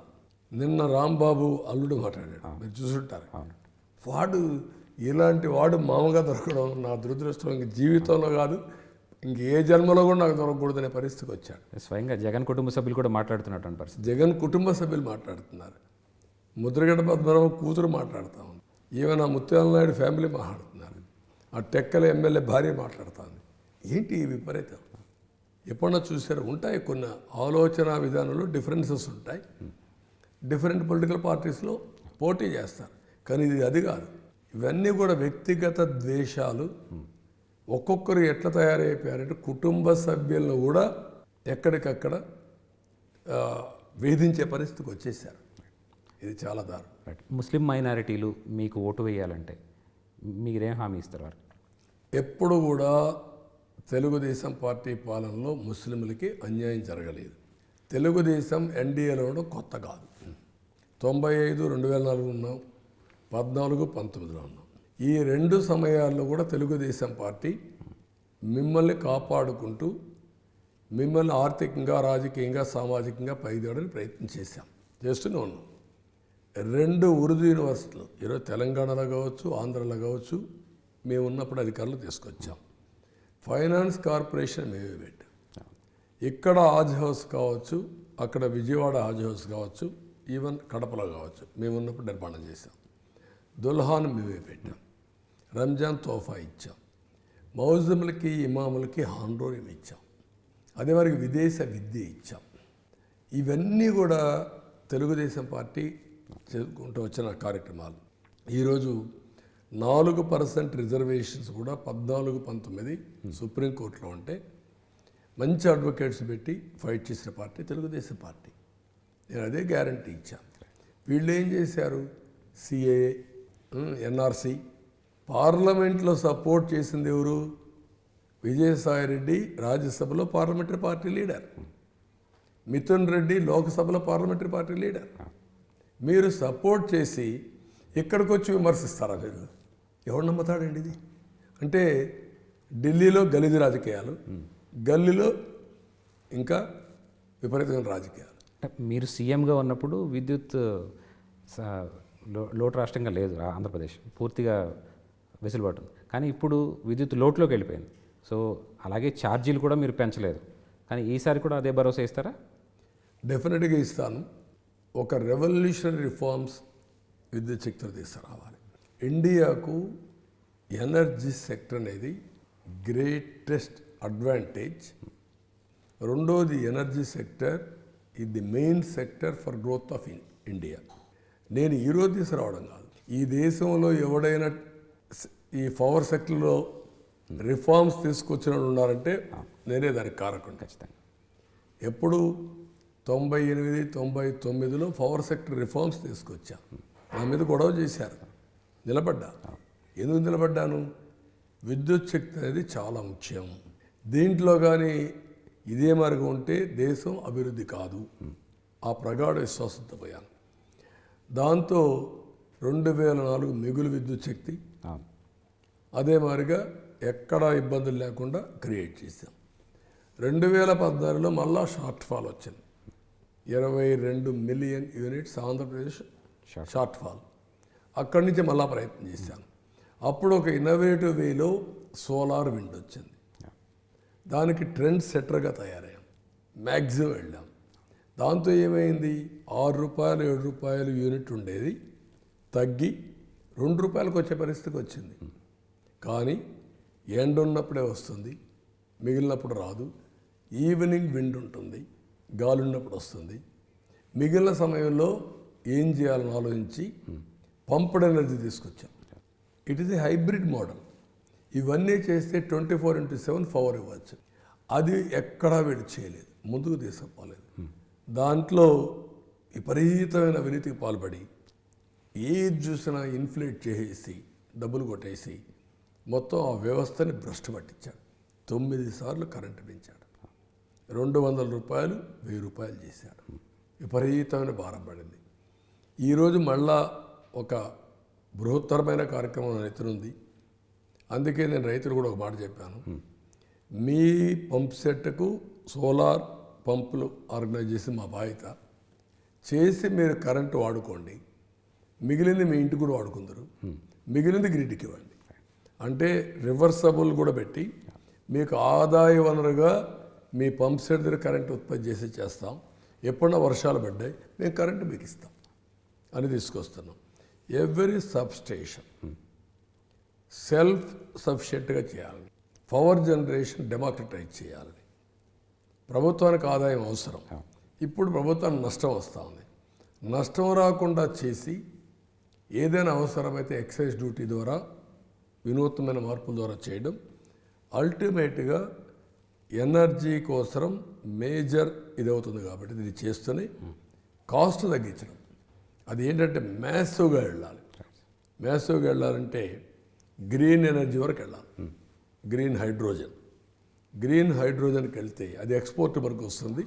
నిన్న రాంబాబు అల్లుడు మాట్లాడాడు, మీరు చూసుంటారు. వాడు ఇలాంటి వాడు మామూలుగా దొరకడం నా దురదృష్టం. ఇంక జీవితంలో కాదు, ఇంక ఏ జన్మలో కూడా నాకు దొరకకూడదనే పరిస్థితికి వచ్చాడు. స్వయంగా జగన్ కుటుంబ సభ్యులు కూడా మాట్లాడుతున్నటువంటి పరిస్థితి. జగన్ కుటుంబ సభ్యులు మాట్లాడుతున్నారు, ముద్రగడ పద్మనాభం కూతురు మాట్లాడుతూ ఉంది, ఈవెన్ ఆ ముత్యాల నాయుడు ఫ్యామిలీ మాట్లాడుతున్నారు, ఆ టెక్కల ఎమ్మెల్యే భార్య మాట్లాడుతుంది. ఏంటి ఈ విపరీతం? ఎప్పుడన్నా చూసారు? ఉంటాయి కొన్ని ఆలోచన విధానంలో డిఫరెన్సెస్ ఉంటాయి. డిఫరెంట్ పొలిటికల్ పార్టీస్లో పోటీ చేస్తారు, కానీ ఇది అది కాదు. ఇవన్నీ కూడా వ్యక్తిగత ద్వేషాలు. ఒక్కొక్కరు ఎట్లా తయారైపోయారంటే కుటుంబ సభ్యులను కూడా ఎక్కడికక్కడ వేధించే పరిస్థితికి వచ్చేసారు. ఇది చాలా దారుణం. రైట్. ముస్లిం మైనారిటీలు మీకు ఓటు వేయాలంటే మీరేం హామీ ఇస్తారు వారికి? ఎప్పుడు కూడా తెలుగుదేశం పార్టీ పాలనలో ముస్లింలకి అన్యాయం జరగలేదు. తెలుగుదేశం ఎన్డీఏలో ఉండడం కొత్త కాదు. 95, 2004 ఉన్నాం, 14, 19లో ఉన్నాం. ఈ రెండు సమయాల్లో కూడా తెలుగుదేశం పార్టీ మిమ్మల్ని కాపాడుకుంటూ మిమ్మల్ని ఆర్థికంగా, రాజకీయంగా, సామాజికంగా పైదేయడానికి ప్రయత్నం చేస్తూనే ఉన్నాం. 2 ఉర్దూ యూనివర్సిటీలు ఈరోజు తెలంగాణలో కావచ్చు, ఆంధ్రలో కావచ్చు, మేము ఉన్నప్పుడు అధికారులు తీసుకొచ్చాం. ఫైనాన్స్ కార్పొరేషన్ మేమే పెట్టాం. ఇక్కడ హాజ్ హౌస్ కావచ్చు, అక్కడ విజయవాడ హాజ్ హౌస్ కావచ్చు, ఈవెన్ కడపలో కావచ్చు, మేము ఉన్నప్పుడు నిర్మాణం చేశాం. దుల్హాన్ మేమే పెట్టాం. రంజాన్ తోఫా ఇచ్చాం. మౌజములకి, ఇమాములకి హాండోరియం ఇచ్చాం. అదే వారికి విదేశ విద్య ఇచ్చాం. ఇవన్నీ కూడా తెలుగుదేశం పార్టీ చేసుకుంటూ వచ్చిన కార్యక్రమాలు. ఈరోజు 4% రిజర్వేషన్స్ కూడా 14, 19 సుప్రీంకోర్టులో ఉంటే మంచి అడ్వకేట్స్ పెట్టి ఫైట్ చేసిన పార్టీ తెలుగుదేశం పార్టీ. నేను అదే గ్యారంటీ ఇచ్చాను. వీళ్ళు ఏం చేశారు? సిఏఏ, ఎన్ఆర్సి పార్లమెంట్లో సపోర్ట్ చేసింది ఎవరు? విజయసాయిరెడ్డి రాజ్యసభలో parliamentary party leader, Mithun Reddy లోక్సభలో పార్లమెంటరీ పార్టీ లీడర్. మీరు సపోర్ట్ చేసి ఇక్కడికి వచ్చి విమర్శిస్తారా? మీరు ఎవరు నమ్ముతాడండి ఇది? అంటే ఢిల్లీలో గలీజు రాజకీయాలు, గల్లీలో ఇంకా విపరీతమైన రాజకీయాలు. మీరు సీఎంగా ఉన్నప్పుడు విద్యుత్ లోటు రాష్ట్రంగా లేదు ఆంధ్రప్రదేశ్, పూర్తిగా వెసులుబాటు ఉంది. కానీ ఇప్పుడు విద్యుత్ లోటులోకి వెళ్ళిపోయింది. సో అలాగే ఛార్జీలు కూడా మీరు పెంచలేదు. కానీ ఈసారి కూడా అదే భరోసా ఇస్తారా? డెఫినెట్గా ఇస్తాను. ఒక రెవల్యూషనరీ రిఫార్మ్స్ విద్యుత్ సెక్టర్ తీసుకురావాలి. ఇండియాకు ఎనర్జీ సెక్టర్ అనేది గ్రేటెస్ట్ అడ్వాంటేజ్. రెండోది, ఎనర్జీ సెక్టర్ ఇది the main sector for growth of India. నేను ఈరోజు తీసుకురావడం కాదు, ఈ దేశంలో ఎవడైనా ఈ పవర్ సెక్టర్లో రిఫార్మ్స్ తీసుకొచ్చిన ఉన్నారంటే నేనే దానికి కారకుడు. ఖచ్చితంగా. ఎప్పుడు 98, 99లో పవర్ సెక్టర్ రిఫార్మ్స్ తీసుకొచ్చా. నా మీద గొడవ చేశారు, నిలబడ్డా. ఎందుకు నిలబడ్డాను? విద్యుత్ శక్తి అనేది చాలా ముఖ్యం. దీంట్లో కానీ ఇదే మార్గం ఉంటే దేశం అభివృద్ధి కాదు. ఆ ప్రగాఢ విశ్వాసంతో పోయాను. దాంతో 2004 మిగులు విద్యుత్ శక్తి అదే మాదిరిగా ఎక్కడా ఇబ్బందులు లేకుండా క్రియేట్ చేశాం. 2014లో మళ్ళా షార్ట్ ఫాల్ వచ్చింది. 22 million units Andhra Pradesh short fall. అక్కడి నుంచి మళ్ళా ప్రయత్నం చేశాను. అప్పుడు ఒక ఇన్నోవేటివ్ వేలో సోలార్ విండ్ వచ్చింది. దానికి ట్రెండ్ సెట్టర్గా తయారయ్యాం, మ్యాక్సిమం వెళ్ళాం. దాంతో ఏమైంది? 6 రూపాయలు 7 రూపాయలు యూనిట్ ఉండేది తగ్గి 2 రూపాయలకు వచ్చే పరిస్థితికి వచ్చింది. కానీ ఎండ ఉన్నప్పుడే వస్తుంది, మిగిలినప్పుడు రాదు. ఈవినింగ్ విండ్ ఉంటుంది, గాలి ఉన్నప్పుడు వస్తుంది. మిగిలిన సమయంలో ఏం చేయాలని ఆలోచించి పంప్డ్ ఎనర్జీ తీసుకొచ్చాం. It is a hybrid model. ఇవన్నీ చేస్తే 24/7 పవర్ ఇవ్వచ్చు. అది ఎక్కడా వీళ్ళు చేయలేదు, ముందుకు తీసుకుపోలేదు. దాంట్లో విపరీతమైన అవినీతికి పాల్పడి ఏది చూసినా ఇన్ఫ్లేట్ చేసేసి డబ్బులు కొట్టేసి మొత్తం ఆ వ్యవస్థని భ్రష్టు పట్టించాడు. 9 సార్లు కరెంటు పెంచాడు, 200 రూపాయలు 1000 రూపాయలు చేశాడు. విపరీతమైన భారం పడింది. ఈరోజు మళ్ళా ఒక బృహత్తరమైన కార్యక్రమం రైతులుంది. అందుకే నేను రైతులు కూడా ఒక మాట చెప్పాను, మీ పంప్ సెట్కు సోలార్ పంపులు ఆర్గనైజ్ చేసి మా బాధ్యత చేసి మీరు కరెంటు వాడుకోండి, మిగిలింది మీ ఇంటికి కూడా వాడుకుందరు, మిగిలింది గ్రిడ్కి ఇవ్వండి. అంటే రివర్సబుల్ కూడా పెట్టి మీకు ఆదాయ వనరుగా మీ పంప్ సెట్ దగ్గర కరెంటు ఉత్పత్తి చేసి చేస్తాం. ఎప్పుడన్నా వర్షాలు పడ్డాయి మేము కరెంటు మీకు ఇస్తాం అని తీసుకొస్తున్నాం. ఎవ్రీ సబ్స్టేషన్ సెల్ఫ్ సఫిషియెంట్గా చేయాలని, పవర్ జనరేషన్ డెమోక్రటైజ్ చేయాలని. ప్రభుత్వానికి ఆదాయం అవసరం. ఇప్పుడు ప్రభుత్వానికి నష్టం వస్తూ ఉంది. నష్టం రాకుండా చేసి ఏదైనా అవసరమైతే ఎక్సైజ్ డ్యూటీ ద్వారా వినూత్నమైన మార్పుల ద్వారా చేయడం, అల్టిమేట్గా ఎనర్జీ కోసం మేజర్ ఇది అవుతుంది. కాబట్టి దీన్ని చేస్తూనే కాస్ట్ తగ్గించడం. అది ఏంటంటే మ్యాసివ్గా వెళ్ళాలి. మ్యాసివ్గా వెళ్ళాలంటే గ్రీన్ ఎనర్జీ వరకు వెళ్ళాలి. గ్రీన్ హైడ్రోజన్కి వెళ్తే అది ఎక్స్పోర్ట్ వరకు వస్తుంది.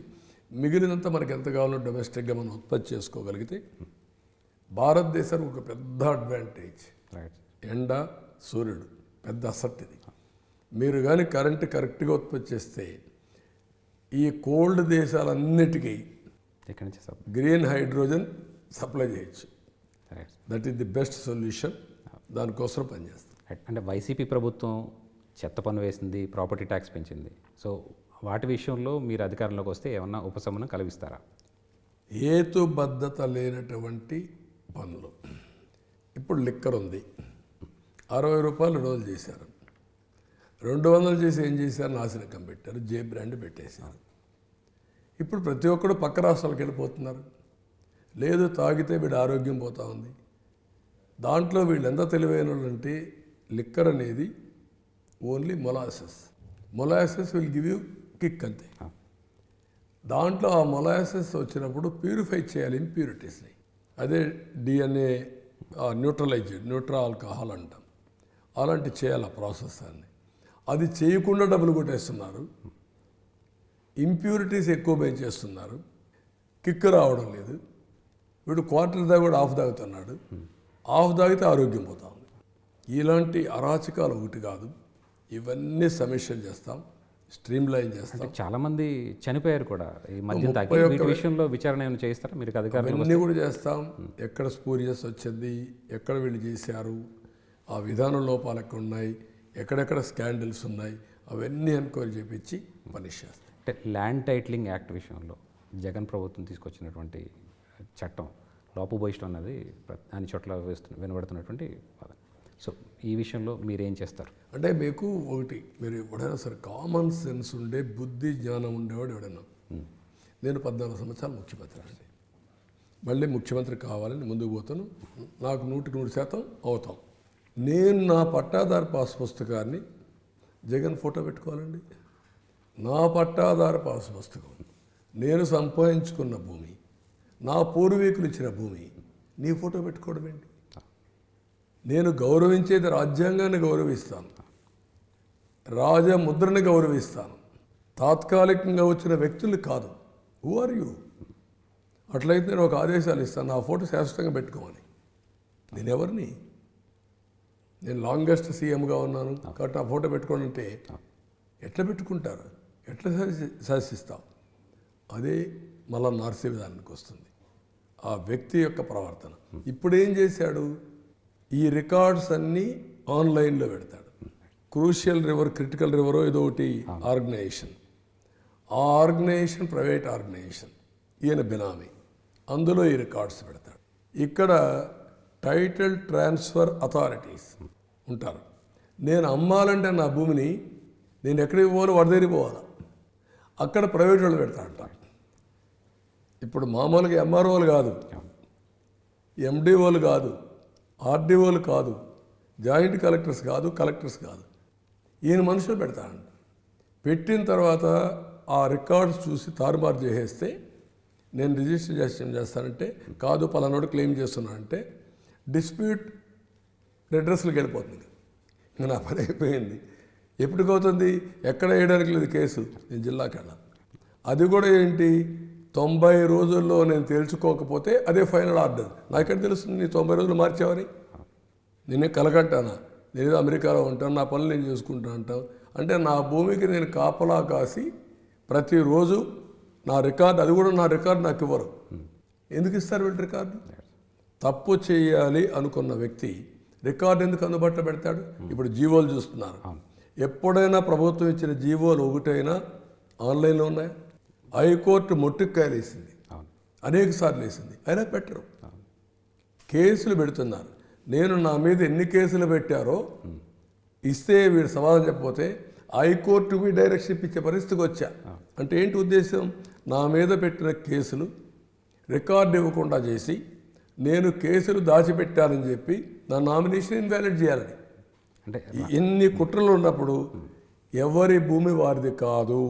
మిగిలినంత మనకి ఎంత కావాలో డొమెస్టిక్గా మనం ఉత్పత్తి చేసుకోగలిగితే భారతదేశానికి ఒక పెద్ద అడ్వాంటేజ్. ఎండ, సూర్యుడు పెద్ద అసెట్ ఇది. మీరు కానీ కరెంటు కరెక్ట్గా ఉత్పత్తి చేస్తే ఈ కోల్డ్ దేశాలన్నిటికీ గ్రీన్ హైడ్రోజన్ సప్లై చేయొచ్చు. That is the best solution. దానికోసం పనిచేస్తాం. అంటే వైసీపీ ప్రభుత్వం చెత్త పన్ను వేసింది, ప్రాపర్టీ ట్యాక్స్ పెంచింది. సో వాటి విషయంలో మీరు అధికారంలోకి వస్తే ఏమన్నా ఉపశమనం కలిగిస్తారా? హేతుబద్ధత లేనటువంటి పనులు. ఇప్పుడు లిక్కర్ ఉంది, 60 రూపాయలు రోజులు చేశారు, 200 చేసి ఏం చేశారు? నాసిరకం పెట్టారు, జే బ్రాండ్ పెట్టేశారు. ఇప్పుడు ప్రతి ఒక్కరు పక్క రాష్ట్రాలకు వెళ్ళిపోతున్నారు. లేదు తాగితే వీడి ఆరోగ్యం పోతా ఉంది. దాంట్లో వీళ్ళు ఎంత తెలివైన వాళ్ళు అంటే లిక్కర్ అనేది only molasses will give you kick అంతే. దాంట్లో ఆ మొలాసెస్ వచ్చినప్పుడు ప్యూరిఫై చేయాలి ఇంప్యూరిటీస్ని. అదే డిఎన్ఏ న్యూట్రల్ ఆల్కహాల్ అంటాం. అలాంటి చేయాలి ఆ ప్రాసెస్ అన్ని. అది చేయకుండా డబ్బులు కొట్టేస్తున్నారు. ఇంప్యూరిటీస్ ఎక్కువ పెంచేస్తున్నారు. కిక్ రావడం లేదు. వీడు క్వార్టర్ దాకా కూడా హాఫ్ తాగుతున్నాడు. హాఫ్ తాగితే ఆరోగ్యం పోతా ఉంది. ఇలాంటి అరాచకాలు ఒకటి కాదు, ఇవన్నీ సమీక్షలు చేస్తాం, స్ట్రీమ్ లైన్ చేస్తాం. చాలా మంది చనిపోయారు కూడా ఈ మద్యం తాగి. వీటి విషయంలో విచారణ ఏమైనా చేస్తారా మీరు అధికారులు? అవన్నీ కూడా చేస్తాం. ఎక్కడ స్పూరియస్ వచ్చింది, ఎక్కడ వీళ్ళు చేశారు, ఆ విధాన లోపాలు ఎక్కడ ఉన్నాయి, ఎక్కడెక్కడ స్కాండల్స్ ఉన్నాయి, అవన్నీ ఎంక్వైరీ చేపించి పనిష్ చేస్తాం. అంటే ల్యాండ్ టైటిలింగ్ యాక్ట్ విషయంలో జగన్ ప్రభుత్వం తీసుకొచ్చినటువంటి చట్టం లోపభూయిష్టం అన్నది అన్ని చోట్ల వినబడుతున్నటువంటి వాదన. సో ఈ విషయంలో మీరేం చేస్తారు? అంటే మీకు ఒకటి, మీరు ఎవడైనా సరే కామన్ సెన్స్ ఉండే బుద్ధి జ్ఞానం ఉండేవాడు ఎవడైనా. నేను 14 సంవత్సరాలు ముఖ్యమంత్రి అండి, మళ్ళీ ముఖ్యమంత్రి కావాలని ముందుకు పోతాను. నాకు 100% అవుతాం. నేను నా పట్టాదారు పాస్ పుస్తకాన్ని జగన్ ఫోటో పెట్టుకోవాలండి. నా పట్టాదారు పాస్ పుస్తకం, నేను సంపాదించుకున్న భూమి, నా పూర్వీకులు ఇచ్చిన భూమి, నీ ఫోటో పెట్టుకోవడం ఏంటి? నేను గౌరవించేది రాజ్యాంగాన్ని గౌరవిస్తాను, రాజముద్రని గౌరవిస్తాను, తాత్కాలికంగా వచ్చిన వ్యక్తులు కాదు. Who are you? అట్లయితే నేను ఒక ఆదేశాలు ఇస్తాను, నా ఫోటో శాశ్వతంగా పెట్టుకోమని. నేను ఎవరిని? నేను లాంగెస్ట్ సీఎంగా ఉన్నాను కాబట్టి నా ఫోటో పెట్టుకోండి అంటే ఎట్లా పెట్టుకుంటారు? ఎట్లా శాసిస్తాం? అదే మళ్ళా నార్సే విధానానికి వస్తుంది ఆ వ్యక్తి యొక్క ప్రవర్తన. ఇప్పుడు ఏం చేశాడు? ఈ రికార్డ్స్ అన్నీ ఆన్లైన్లో పెడతాడు. క్రూషియల్ రివర్, క్రిటికల్ రివరో ఏదో ఒకటి ఆర్గనైజేషన్, ఆ ఆర్గనైజేషన్ ప్రైవేట్ ఆర్గనైజేషన్, ఈయన బినామీ, అందులో ఈ రికార్డ్స్ పెడతాడు. ఇక్కడ టైటిల్ ట్రాన్స్ఫర్ అథారిటీస్ ఉంటారు. నేను అమ్మాలంటే నా భూమిని నేను ఎక్కడికి పోవాలో వాడి దగ్గరికి పోవాలా, అక్కడ ప్రైవేట్ వాళ్ళు పెడతాడంట. ఇప్పుడు మామూలుగా ఎంఆర్ఓలు కాదు, ఎండిఓలు కాదు, ఆర్డీఓలు కాదు, జాయింట్ కలెక్టర్స్ కాదు, కలెక్టర్స్ కాదు, ఈయన మనుషులు పెడతాడంట. పెట్టిన తర్వాత ఆ రికార్డ్స్ చూసి తారుమారు చేసేస్తే నేను రిజిస్టర్ చేస్తానంటే కాదు పలానాడు క్లెయిమ్ చేస్తున్నానంటే డిస్ప్యూట్ రెడ్రెస్లకు వెళ్ళిపోతుంది. ఇంకా నా పని అయిపోయింది. ఎప్పటికవుతుంది? ఎక్కడ వేయడానికి లేదు కేసు, నేను జిల్లాకి వెళ్ళాలి. అది కూడా ఏంటి, 90 రోజుల్లో నేను తేల్చుకోకపోతే అదే ఫైనల్ ఆర్డర్. నాకెక్కడ తెలుస్తుంది నీ 90 రోజులు మార్చావని? నేనే కలగంటానా? నేనేదో అమెరికాలో ఉంటాను, నా పనులు నేను చేసుకుంటా అంటాను. అంటే నా భూమికి నేను కాపలా కాసి ప్రతిరోజు నా రికార్డు, అది కూడా నా రికార్డు నాకు ఇవ్వరు. ఎందుకు ఇస్తారు వీళ్ళు రికార్డు? తప్పు చేయాలి అనుకున్న వ్యక్తి రికార్డు ఎందుకు అందుబాటులో పెడతాడు? ఇప్పుడు జీవోలు చూస్తున్నారు. ఎప్పుడైనా ప్రభుత్వం ఇచ్చిన జీవోలు ఒకటైనా ఆన్లైన్లో ఉన్నాయా? హైకోర్టు మొట్టికాయలు వేసింది, అనేక సార్లు వేసింది, అయినా పెట్టరు. కేసులు పెడుతున్నారు. నేను నా మీద ఎన్ని కేసులు పెట్టారో ఇస్తే వీడు సమాధానం చెప్పకపోతే హైకోర్టుకి డైరెక్షన్ ఇప్పించే పరిస్థితికి వచ్చా. అంటే ఏంటి ఉద్దేశం? నా మీద పెట్టిన కేసులు రికార్డు ఇవ్వకుండా చేసి నేను కేసులు దాచిపెట్టానని చెప్పి నా నామినేషన్ ఇన్వాలిడ్ చేయాలని. అంటే ఎన్ని కుట్రలు ఉన్నప్పుడు ఎవరి భూమి వారిది కాదు,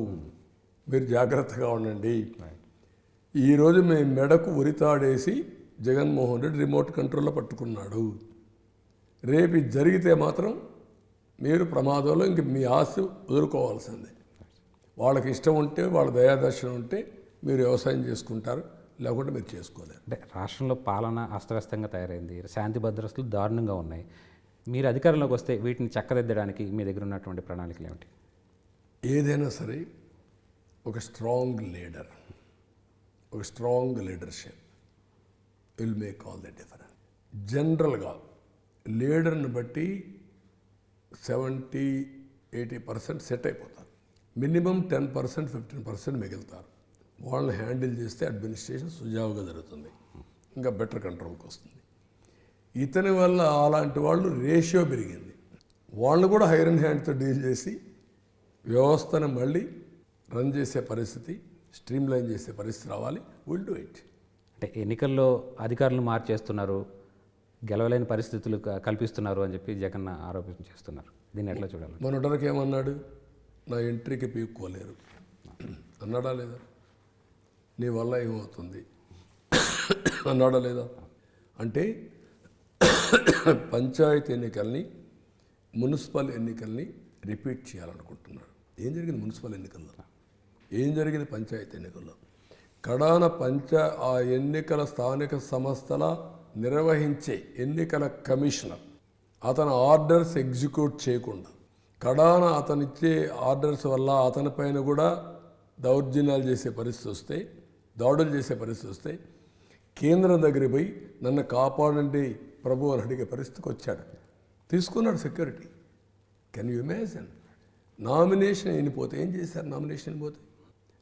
మీరు జాగ్రత్తగా ఉండండి. ఈరోజు మేము మెడకు ఉరితాడేసి జగన్మోహన్ రెడ్డి రిమోట్ కంట్రోల్లో పట్టుకున్నాడు. రేపు ఇది జరిగితే మాత్రం మీరు ప్రమాదంలో ఇంక మీ ఆస్తి వదులుకోవాల్సిందే. వాళ్ళకి ఇష్టం ఉంటే, వాళ్ళ దయాదర్శనం ఉంటే మీరు వ్యవసాయం చేసుకుంటారు, లేకుంటే మీరు చేసుకోలేరు. అంటే రాష్ట్రంలో పాలన అస్తవ్యస్తంగా తయారైంది, శాంతి భద్రతలు దారుణంగా ఉన్నాయి. మీరు అధికారంలోకి వస్తే వీటిని చక్కదిద్దడానికి మీ దగ్గర ఉన్నటువంటి ప్రణాళికలు ఏమిటి? ఏదైనా సరే ఒక స్ట్రాంగ్ లీడర్, ఒక strong leadership will make all the difference. జనరల్గా లీడర్ని బట్టి 70-80% సెట్ అయిపోతారు. మినిమం 10%, 15% మిగులుతారు. వాళ్ళని హ్యాండిల్ చేస్తే అడ్మినిస్ట్రేషన్ సుజావుగా జరుగుతుంది, ఇంకా బెటర్ కంట్రోల్కి వస్తుంది. ఇతని వల్ల అలాంటి వాళ్ళు రేషియో పెరిగింది. వాళ్ళు కూడా హైర్ అండ్ హ్యాండ్తో డీల్ చేసి వ్యవస్థను మళ్ళీ రన్ చేసే పరిస్థితి, స్ట్రీమ్ లైన్ చేసే పరిస్థితి రావాలి. Will do it. అంటే ఎన్నికల్లో అధికారులు మార్చేస్తున్నారు, గెలవలేని పరిస్థితులు కల్పిస్తున్నారు అని చెప్పి జగన్ ఆరోపణ చేస్తున్నారు. దీన్ని ఎట్లా చూడాలి? మొన్నటివరకు ఏమన్నాడు? నా ఎంట్రీకి పీక్కోలేరు అన్నాడా లేదా? నీ వల్ల ఏమవుతుంది అన్నాడా లేదా? అంటే పంచాయతీ ఎన్నికల్ని, మున్సిపల్ ఎన్నికల్ని రిపీట్ చేయాలనుకుంటున్నాడు. ఏం జరిగింది మున్సిపల్ ఎన్నికల్లో? ఏం జరిగింది పంచాయతీ ఎన్నికల్లో? కడాన ఆ ఎన్నికల స్థానిక సంస్థల నిర్వహించే ఎన్నికల కమిషనర్ అతని ఆర్డర్స్ ఎగ్జిక్యూట్ చేయకుండా, కడాన అతనిచ్చే ఆర్డర్స్ వల్ల అతనిపైన కూడా దౌర్జన్యాలు చేసే పరిస్థితి వస్తే, దాడులు చేసే పరిస్థితి వస్తే కేంద్రం దగ్గరికి పోయి నన్ను కాపాడండి ప్రభు అని అడిగే పరిస్థితికి వచ్చాడు. తీసుకున్నాడు security. Can you imagine? Nomination అయిపోతే ఏం చేశారు? నామినేషన్ అయిపోతే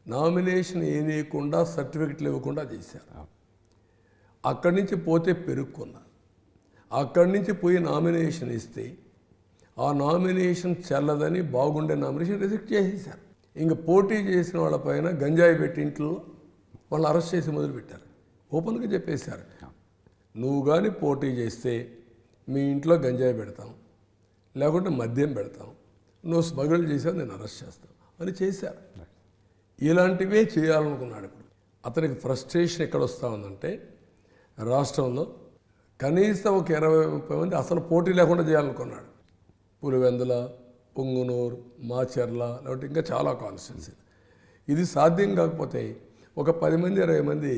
నామినేషన్ వేయకుండా సర్టిఫికెట్లు ఇవ్వకుండా చేశారు. అక్కడి నుంచి పోతే పెరుక్కున్నారు. అక్కడి నుంచి పోయి నామినేషన్ ఇస్తే ఆ నామినేషన్ చెల్లదని, బాగుండే నామినేషన్ రిజెక్ట్ చేసేసారు. ఇంక పోటీ చేసిన వాళ్ళపైన గంజాయి పెట్టి ఇంట్లో వాళ్ళు అరెస్ట్ చేసి మొదలుపెట్టారు. ఓపెన్గా చెప్పేశారు, నువ్వు కానీ పోటీ చేస్తే మీ ఇంట్లో గంజాయి పెడతాం, లేకుంటే మద్యం పెడతాం, నువ్వు స్మగుల్ చేసావు నేను అరెస్ట్ చేస్తాం అని చేశారు. ఇలాంటివే చేయాలనుకున్నాడు. ఇప్పుడు అతనికి ఫ్రస్ట్రేషన్ ఎక్కడ వస్తూ ఉందంటే, రాష్ట్రంలో కనీసం ఒక 20-30 మంది అసలు పోటీ లేకుండా చేయాలనుకున్నాడు. పులివెందుల, పొంగునూరు, మాచర్ల, లేకపోతే ఇంకా చాలా కాన్స్టిట్యున్సీ. ఇది సాధ్యం కాకపోతే ఒక 10 మంది 20 మంది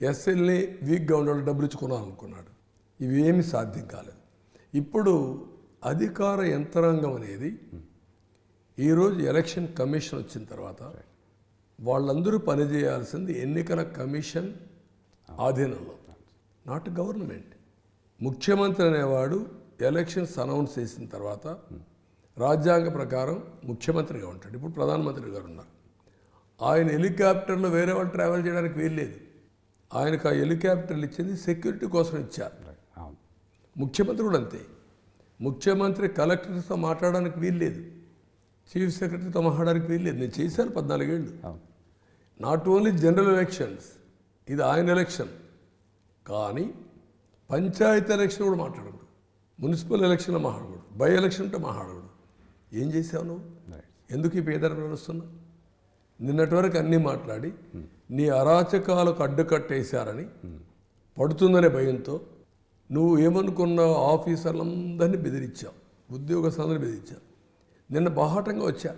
ఎస్ఎల్ని వీక్గా ఉండే డబ్బులు ఇచ్చుకోవాలనుకున్నాడు. ఇవేమీ సాధ్యం కాలేదు. ఇప్పుడు అధికార యంత్రాంగం అనేది ఈరోజు ఎలక్షన్ కమిషన్ వచ్చిన తర్వాత వాళ్ళందరూ పనిచేయాల్సింది ఎన్నికల కమిషన్ ఆధీనంలో, నాట్ గవర్నమెంట్. ముఖ్యమంత్రి అనేవాడు ఎలక్షన్స్ అనౌన్స్ చేసిన తర్వాత రాజ్యాంగ ప్రకారం ముఖ్యమంత్రిగా ఉంటాడు. ఇప్పుడు ప్రధానమంత్రి గారు ఉన్నారు. ఆయన హెలికాప్టర్లో వేరే వాళ్ళు ట్రావెల్ చేయడానికి వీల్లేదు. ఆయనకు ఆ హెలికాప్టర్లు ఇచ్చింది సెక్యూరిటీ కోసం ఇచ్చారు. ముఖ్యమంత్రి కూడా అంతే. ముఖ్యమంత్రి కలెక్టర్తో మాట్లాడడానికి వీల్లేదు, చీఫ్ సెక్రటరీతో మాట్లాడడానికి వీల్లేదు. నేను చేశాను 14 ఏళ్ళు. నాట్ ఓన్లీ జనరల్ ఎలక్షన్స్, ఇది ఆయన ఎలక్షన్. కానీ పంచాయతీ ఎలక్షన్ కూడా మాట్లాడకూడదు, మున్సిపల్ ఎలక్షన్లో మాట్లాడకూడదు, బై ఎలక్షన్తో మాట్లాడకూడదు. ఏం చేసావు నువ్వు? ఎందుకు ఈ పేదరికం నడుస్తున్నా? నిన్నటి వరకు అన్నీ మాట్లాడి నీ అరాచకాలకు అడ్డుకట్టేశారని పడుతుందనే భయంతో నువ్వు ఏమనుకున్నావు? ఆఫీసర్లందరినీ బెదిరించావు, ఉద్యోగస్తులందరినీ బెదిరించావు. నిన్న బాహాటంగా వచ్చా.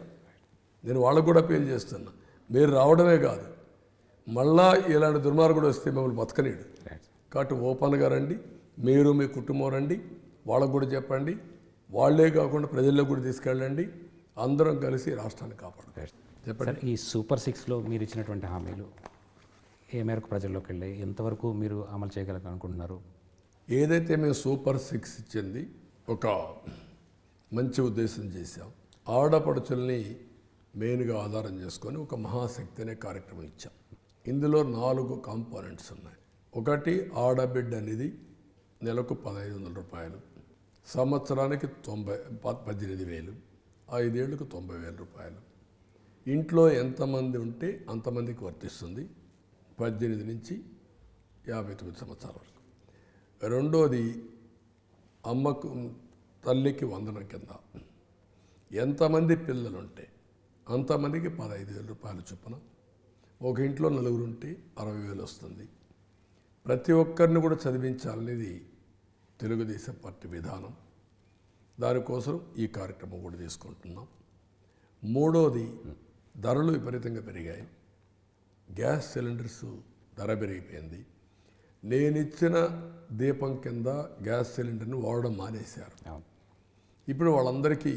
నేను వాళ్ళకు కూడా అప్పీల్ చేస్తున్నా, మీరు రావడమే కాదు, మళ్ళా ఇలాంటి దుర్మార్గుడు వస్తే మిమ్మల్ని బతకనేడు. కాబట్టి ఓపెన్గా రండి, మీరు మీ కుటుంబం రండి, వాళ్ళకు కూడా చెప్పండి, వాళ్ళే కాకుండా ప్రజల్లో కూడా తీసుకెళ్ళండి, అందరం కలిసి రాష్ట్రాన్ని కాపాడు. చెప్పండి. ఈ సూపర్ 6లో మీరు ఇచ్చినటువంటి హామీలు ఏ మేరకు ప్రజల్లోకి వెళ్ళి ఎంతవరకు మీరు అమలు చేయగలరు అనుకుంటున్నారు? ఏదైతే మేము సూపర్ 6 ఇచ్చింది ఒక మంచి ఉద్దేశం చేశాం. ఆడపడుచుల్ని మెయిన్గా ఆధారం చేసుకొని ఒక మహాశక్తి అనే కార్యక్రమం ఇచ్చాం. ఇందులో 4 కాంపోనెంట్స్ ఉన్నాయి. ఒకటి, ఆడబిడ్డ అనేది నెలకు 1,500 రూపాయలు, సంవత్సరానికి 18,000, 5 ఏళ్ళకు 90,000 రూపాయలు. ఇంట్లో ఎంతమంది ఉంటే అంతమందికి వర్తిస్తుంది, 18 నుంచి 59 సంవత్సరాల వరకు. రెండోది, అమ్మకు తల్లికి వందనం కింద ఎంతమంది పిల్లలు ఉంటే అంతమందికి 15,000 రూపాయల చొప్పున. ఒక ఇంట్లో 4 ఉంటే 60,000 వస్తుంది. ప్రతి ఒక్కరిని కూడా చదివించాలనేది తెలుగుదేశం పార్టీ విధానం. దానికోసం ఈ కార్యక్రమం కూడా తీసుకుంటున్నాం. మూడోది, ధరలు విపరీతంగా పెరిగాయి. గ్యాస్ సిలిండర్స్ ధర పెరిగిపోయింది. నేనిచ్చిన దీపం కింద గ్యాస్ సిలిండర్ని వాడడం మానేశారు. ఇప్పుడు వాళ్ళందరికీ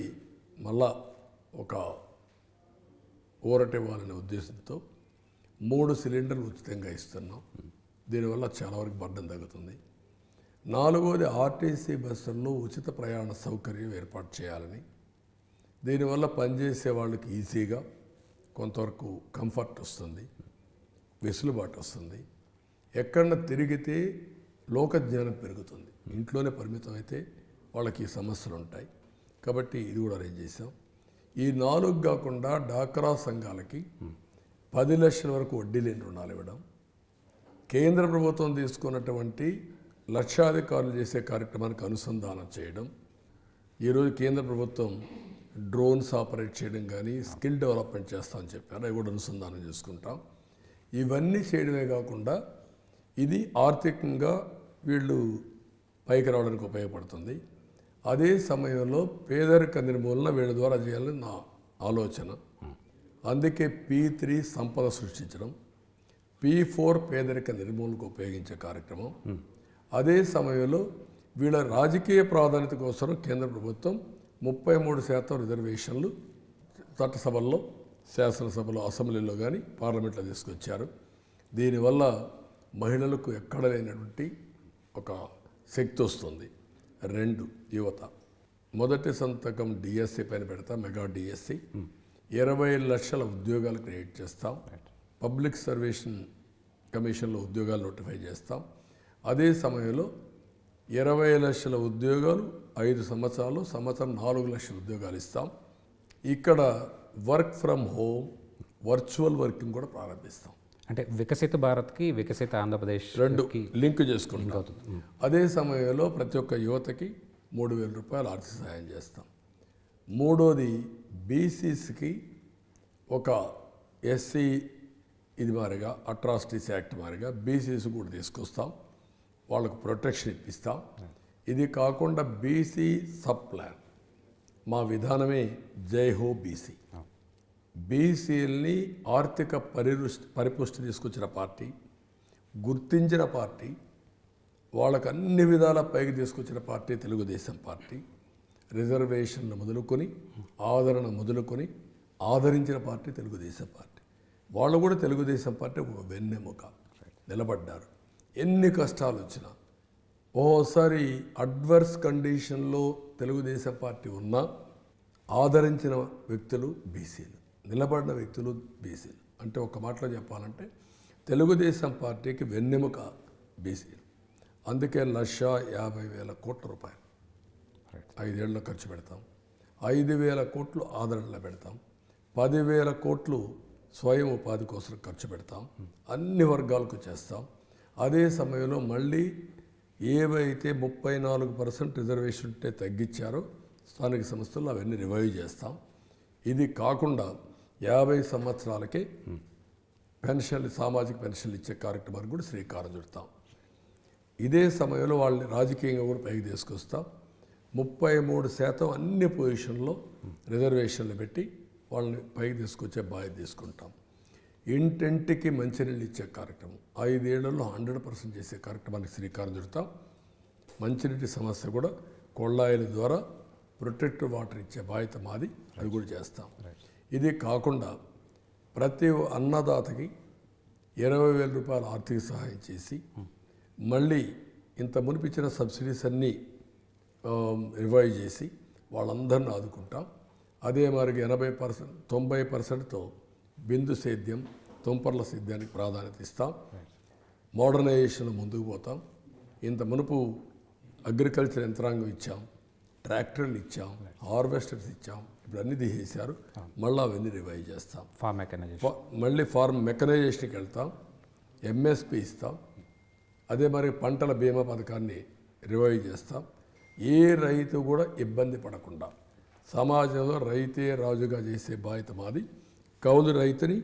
మళ్ళా ఒక ఊరట ఇవ్వాలనే ఉద్దేశంతో 3 సిలిండర్లు ఉచితంగా ఇస్తున్నాం. దీనివల్ల చాలా వరకు బర్డెన్ తగ్గుతుంది. నాలుగోది, ఆర్టీసీ బస్సుల్లో ఉచిత ప్రయాణ సౌకర్యం ఏర్పాటు చేయాలని. దీనివల్ల పనిచేసే వాళ్ళకి ఈజీగా కొంతవరకు కంఫర్ట్ వస్తుంది, వెసులుబాటు వస్తుంది. ఎక్కడన్నా తిరిగితే లోకజ్ఞానం పెరుగుతుంది. ఇంట్లోనే పరిమితం అయితే వాళ్ళకి ఈ సమస్యలు ఉంటాయి. కాబట్టి ఇది కూడా అరేంజ్ చేసాం. ఈ 4 కాకుండా డాక్రా సంఘాలకి 10 లక్షల వరకు వడ్డీ లేని రుణాలు ఇవ్వడం, కేంద్ర ప్రభుత్వం తీసుకున్నటువంటి లక్షాధికారులు చేసే కార్యక్రమానికి అనుసంధానం చేయడం. ఈరోజు కేంద్ర ప్రభుత్వం డ్రోన్స్ ఆపరేట్ చేయడం కానీ స్కిల్ డెవలప్మెంట్ చేస్తామని చెప్పారు, అవి కూడా అనుసంధానం చేసుకుంటాం. ఇవన్నీ చేయడమే కాకుండా ఇది ఆర్థికంగా వీళ్ళు పైకి రావడానికి ఉపయోగపడుతుంది. అదే సమయంలో పేదరిక నిర్మూలన వీళ్ళ ద్వారా చేయాలని నా ఆలోచన. అందుకే P3 సంపద సృష్టించడం, P4 పేదరిక నిర్మూలనకు ఉపయోగించే కార్యక్రమం. అదే సమయంలో వీళ్ళ రాజకీయ ప్రాధాన్యత కోసం కేంద్ర ప్రభుత్వం 33% రిజర్వేషన్లు చట్టసభల్లో, శాసనసభలో, అసెంబ్లీలో కానీ పార్లమెంట్లో తీసుకొచ్చారు. దీనివల్ల మహిళలకు ఎక్కడ లేనటువంటి ఒక శక్తి వస్తుంది. 2, యువత. మొదటి సంతకం డిఎస్సి పైన పెడతాం, మెగా డిఎస్సి. 20 లక్షల ఉద్యోగాలు క్రియేట్ చేస్తాం. పబ్లిక్ సర్వీస్ కమిషన్లో ఉద్యోగాలు నోటిఫై చేస్తాం. అదే సమయంలో 20 లక్షల ఉద్యోగాలు 5 సంవత్సరాలు, సంవత్సరం 4 లక్షల ఉద్యోగాలు ఇస్తాం. ఇక్కడ work from home, virtual working కూడా ప్రారంభిస్తాం. అంటే వికసిత భారత్కి వికసిత ఆంధ్రప్రదేశ్ 2 లింక్ చేసుకుంటాం. అదే సమయంలో ప్రతి ఒక్క యువతకి 3,000 రూపాయలు ఆర్థిక సహాయం చేస్తాం. మూడోది, బీసీస్కి ఒక ఎస్సీ ఇది మారిగా అట్రాసిటీస్ యాక్ట్ మారిగా బీసీస్ కూడా తీసుకొస్తాం, వాళ్ళకు ప్రొటెక్షన్ ఇప్పిస్తాం. ఇది కాకుండా బీసీ సబ్ ప్లాన్, మా విధానమే జై హో బీసీ. బీసీలని ఆర్థిక పరిపుష్టి తీసుకొచ్చిన పార్టీ, గుర్తించిన పార్టీ, వాళ్ళకు అన్ని విధాల పైకి తీసుకొచ్చిన పార్టీ తెలుగుదేశం పార్టీ. రిజర్వేషన్లు మొదలుకొని, ఆదరణ మొదలుకొని ఆదరించిన పార్టీ తెలుగుదేశం పార్టీ. వాళ్ళు కూడా తెలుగుదేశం పార్టీ ఒక వెన్నెముక నిలబడ్డారు. ఎన్ని కష్టాలు వచ్చినా, ఓసారి అడ్వర్స్ కండిషన్లో తెలుగుదేశం పార్టీ ఉన్నా ఆదరించిన వ్యక్తులు బీసీలు, నిలబడిన వ్యక్తులు బీసీలు. అంటే ఒక మాటలో చెప్పాలంటే తెలుగుదేశం పార్టీకి వెన్నెముక బీసీలు. అందుకే 1,50,000 కోట్ల రూపాయలు 5 ఏళ్ళలో ఖర్చు పెడతాం. 5,000 కోట్లు ఆదరణలో పెడతాం. 10,000 కోట్లు స్వయం ఉపాధి కోసం ఖర్చు పెడతాం. అన్ని వర్గాలకు చేస్తాం. అదే సమయంలో మళ్ళీ ఏవైతే 34% రిజర్వేషన్ ఉంటే తగ్గించారో స్థానిక సంస్థల్లో అవన్నీ రివైవ్ చేస్తాం. ఇది కాకుండా 50 సంవత్సరాలకే పెన్షన్లు, సామాజిక పెన్షన్లు ఇచ్చే కార్యక్రమానికి కూడా శ్రీకారం చుడతాం. ఇదే సమయంలో వాళ్ళని రాజకీయంగా కూడా పైకి తీసుకొస్తాం. 33% అన్ని పొజిషన్లో రిజర్వేషన్లు పెట్టి వాళ్ళని పైకి తీసుకొచ్చే బాధ్యత తీసుకుంటాం. ఇంటింటికి మంచినీళ్ళు ఇచ్చే కార్యక్రమం 5 ఏళ్లలో 100% చేసే కార్యక్రమానికి శ్రీకారం చుడతాం. మంచినీటి సమస్య కూడా కొళ్ళాయిల ద్వారా ప్రొటెక్టివ్ వాటర్ ఇచ్చే బాధ్యత మాది, అది కూడా చేస్తాం. ఇది కాకుండా ప్రతి అన్నదాతకి 20,000 రూపాయల ఆర్థిక సహాయం చేసి మళ్ళీ ఇంత మునిపించిన సబ్సిడీస్ అన్నీ రివైవ్ చేసి వాళ్ళందరినీ ఆదుకుంటాం. అదే మరికి 80%, 90%తో బిందు సేద్యం, తుంపర్ల సేద్యానికి ప్రాధాన్యత ఇస్తాం. మోడర్నైజేషన్లో ముందుకు పోతాం. ఇంత మునుపు అగ్రికల్చర్ యంత్రాంగం ఇచ్చాం, ట్రాక్టర్లు ఇచ్చాం, హార్వెస్టర్స్ ఇచ్చాం. ఇప్పుడు అన్ని తీసేశారు. మళ్ళీ అవన్నీ రివైవ్ చేస్తాం. ఫార్మ్ మెకానైజేషన్, మళ్ళీ ఫార్మ్ మెకనైజేషన్కి వెళ్తాం. ఎంఎస్పి ఇస్తాం. అదే మరి పంటల బీమా పథకాన్ని రివైవ్ చేస్తాం. ఏ రైతు కూడా ఇబ్బంది పడకుండా సమాజంలో రైతే రాజుగా చేసే బాధ్యత మాది. కౌలు రైతుని,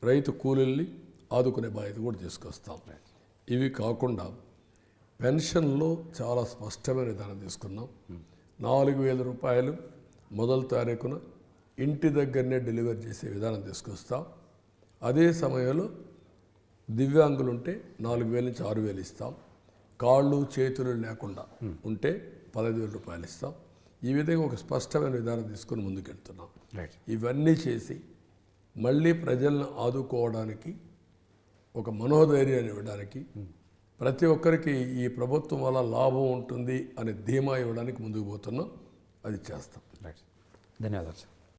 రైతు కూలీల్ని ఆదుకునే బాధ్యత కూడా తీసుకొస్తాం. ఇవి కాకుండా పెన్షన్లో చాలా స్పష్టమైన విధానం తీసుకున్నాం. 4,000 రూపాయలు మొదటి తారీఖున ఇంటి దగ్గరనే డెలివరీ చేసే విధానం తీసుకొస్తాం. అదే సమయంలో దివ్యాంగులు ఉంటే 4,000 నుంచి 6,000 ఇస్తాం. కాళ్ళు చేతులు లేకుండా ఉంటే 15,000 రూపాయలు ఇస్తాం. ఈ విధంగా ఒక స్పష్టమైన విధానం తీసుకొని ముందుకెళ్తున్నాం. ఇవన్నీ చేసి మళ్ళీ ప్రజలను ఆదుకోవడానికి, ఒక మనోధైర్యాన్ని ఇవ్వడానికి, ప్రతి ఒక్కరికి ఈ ప్రభుత్వం వల్ల లాభం ఉంటుంది అనే ధీమా ఇవ్వడానికి ముందుకు పోతున్నాం. అది చేస్తాం. ధన్యవాదాలు సార్.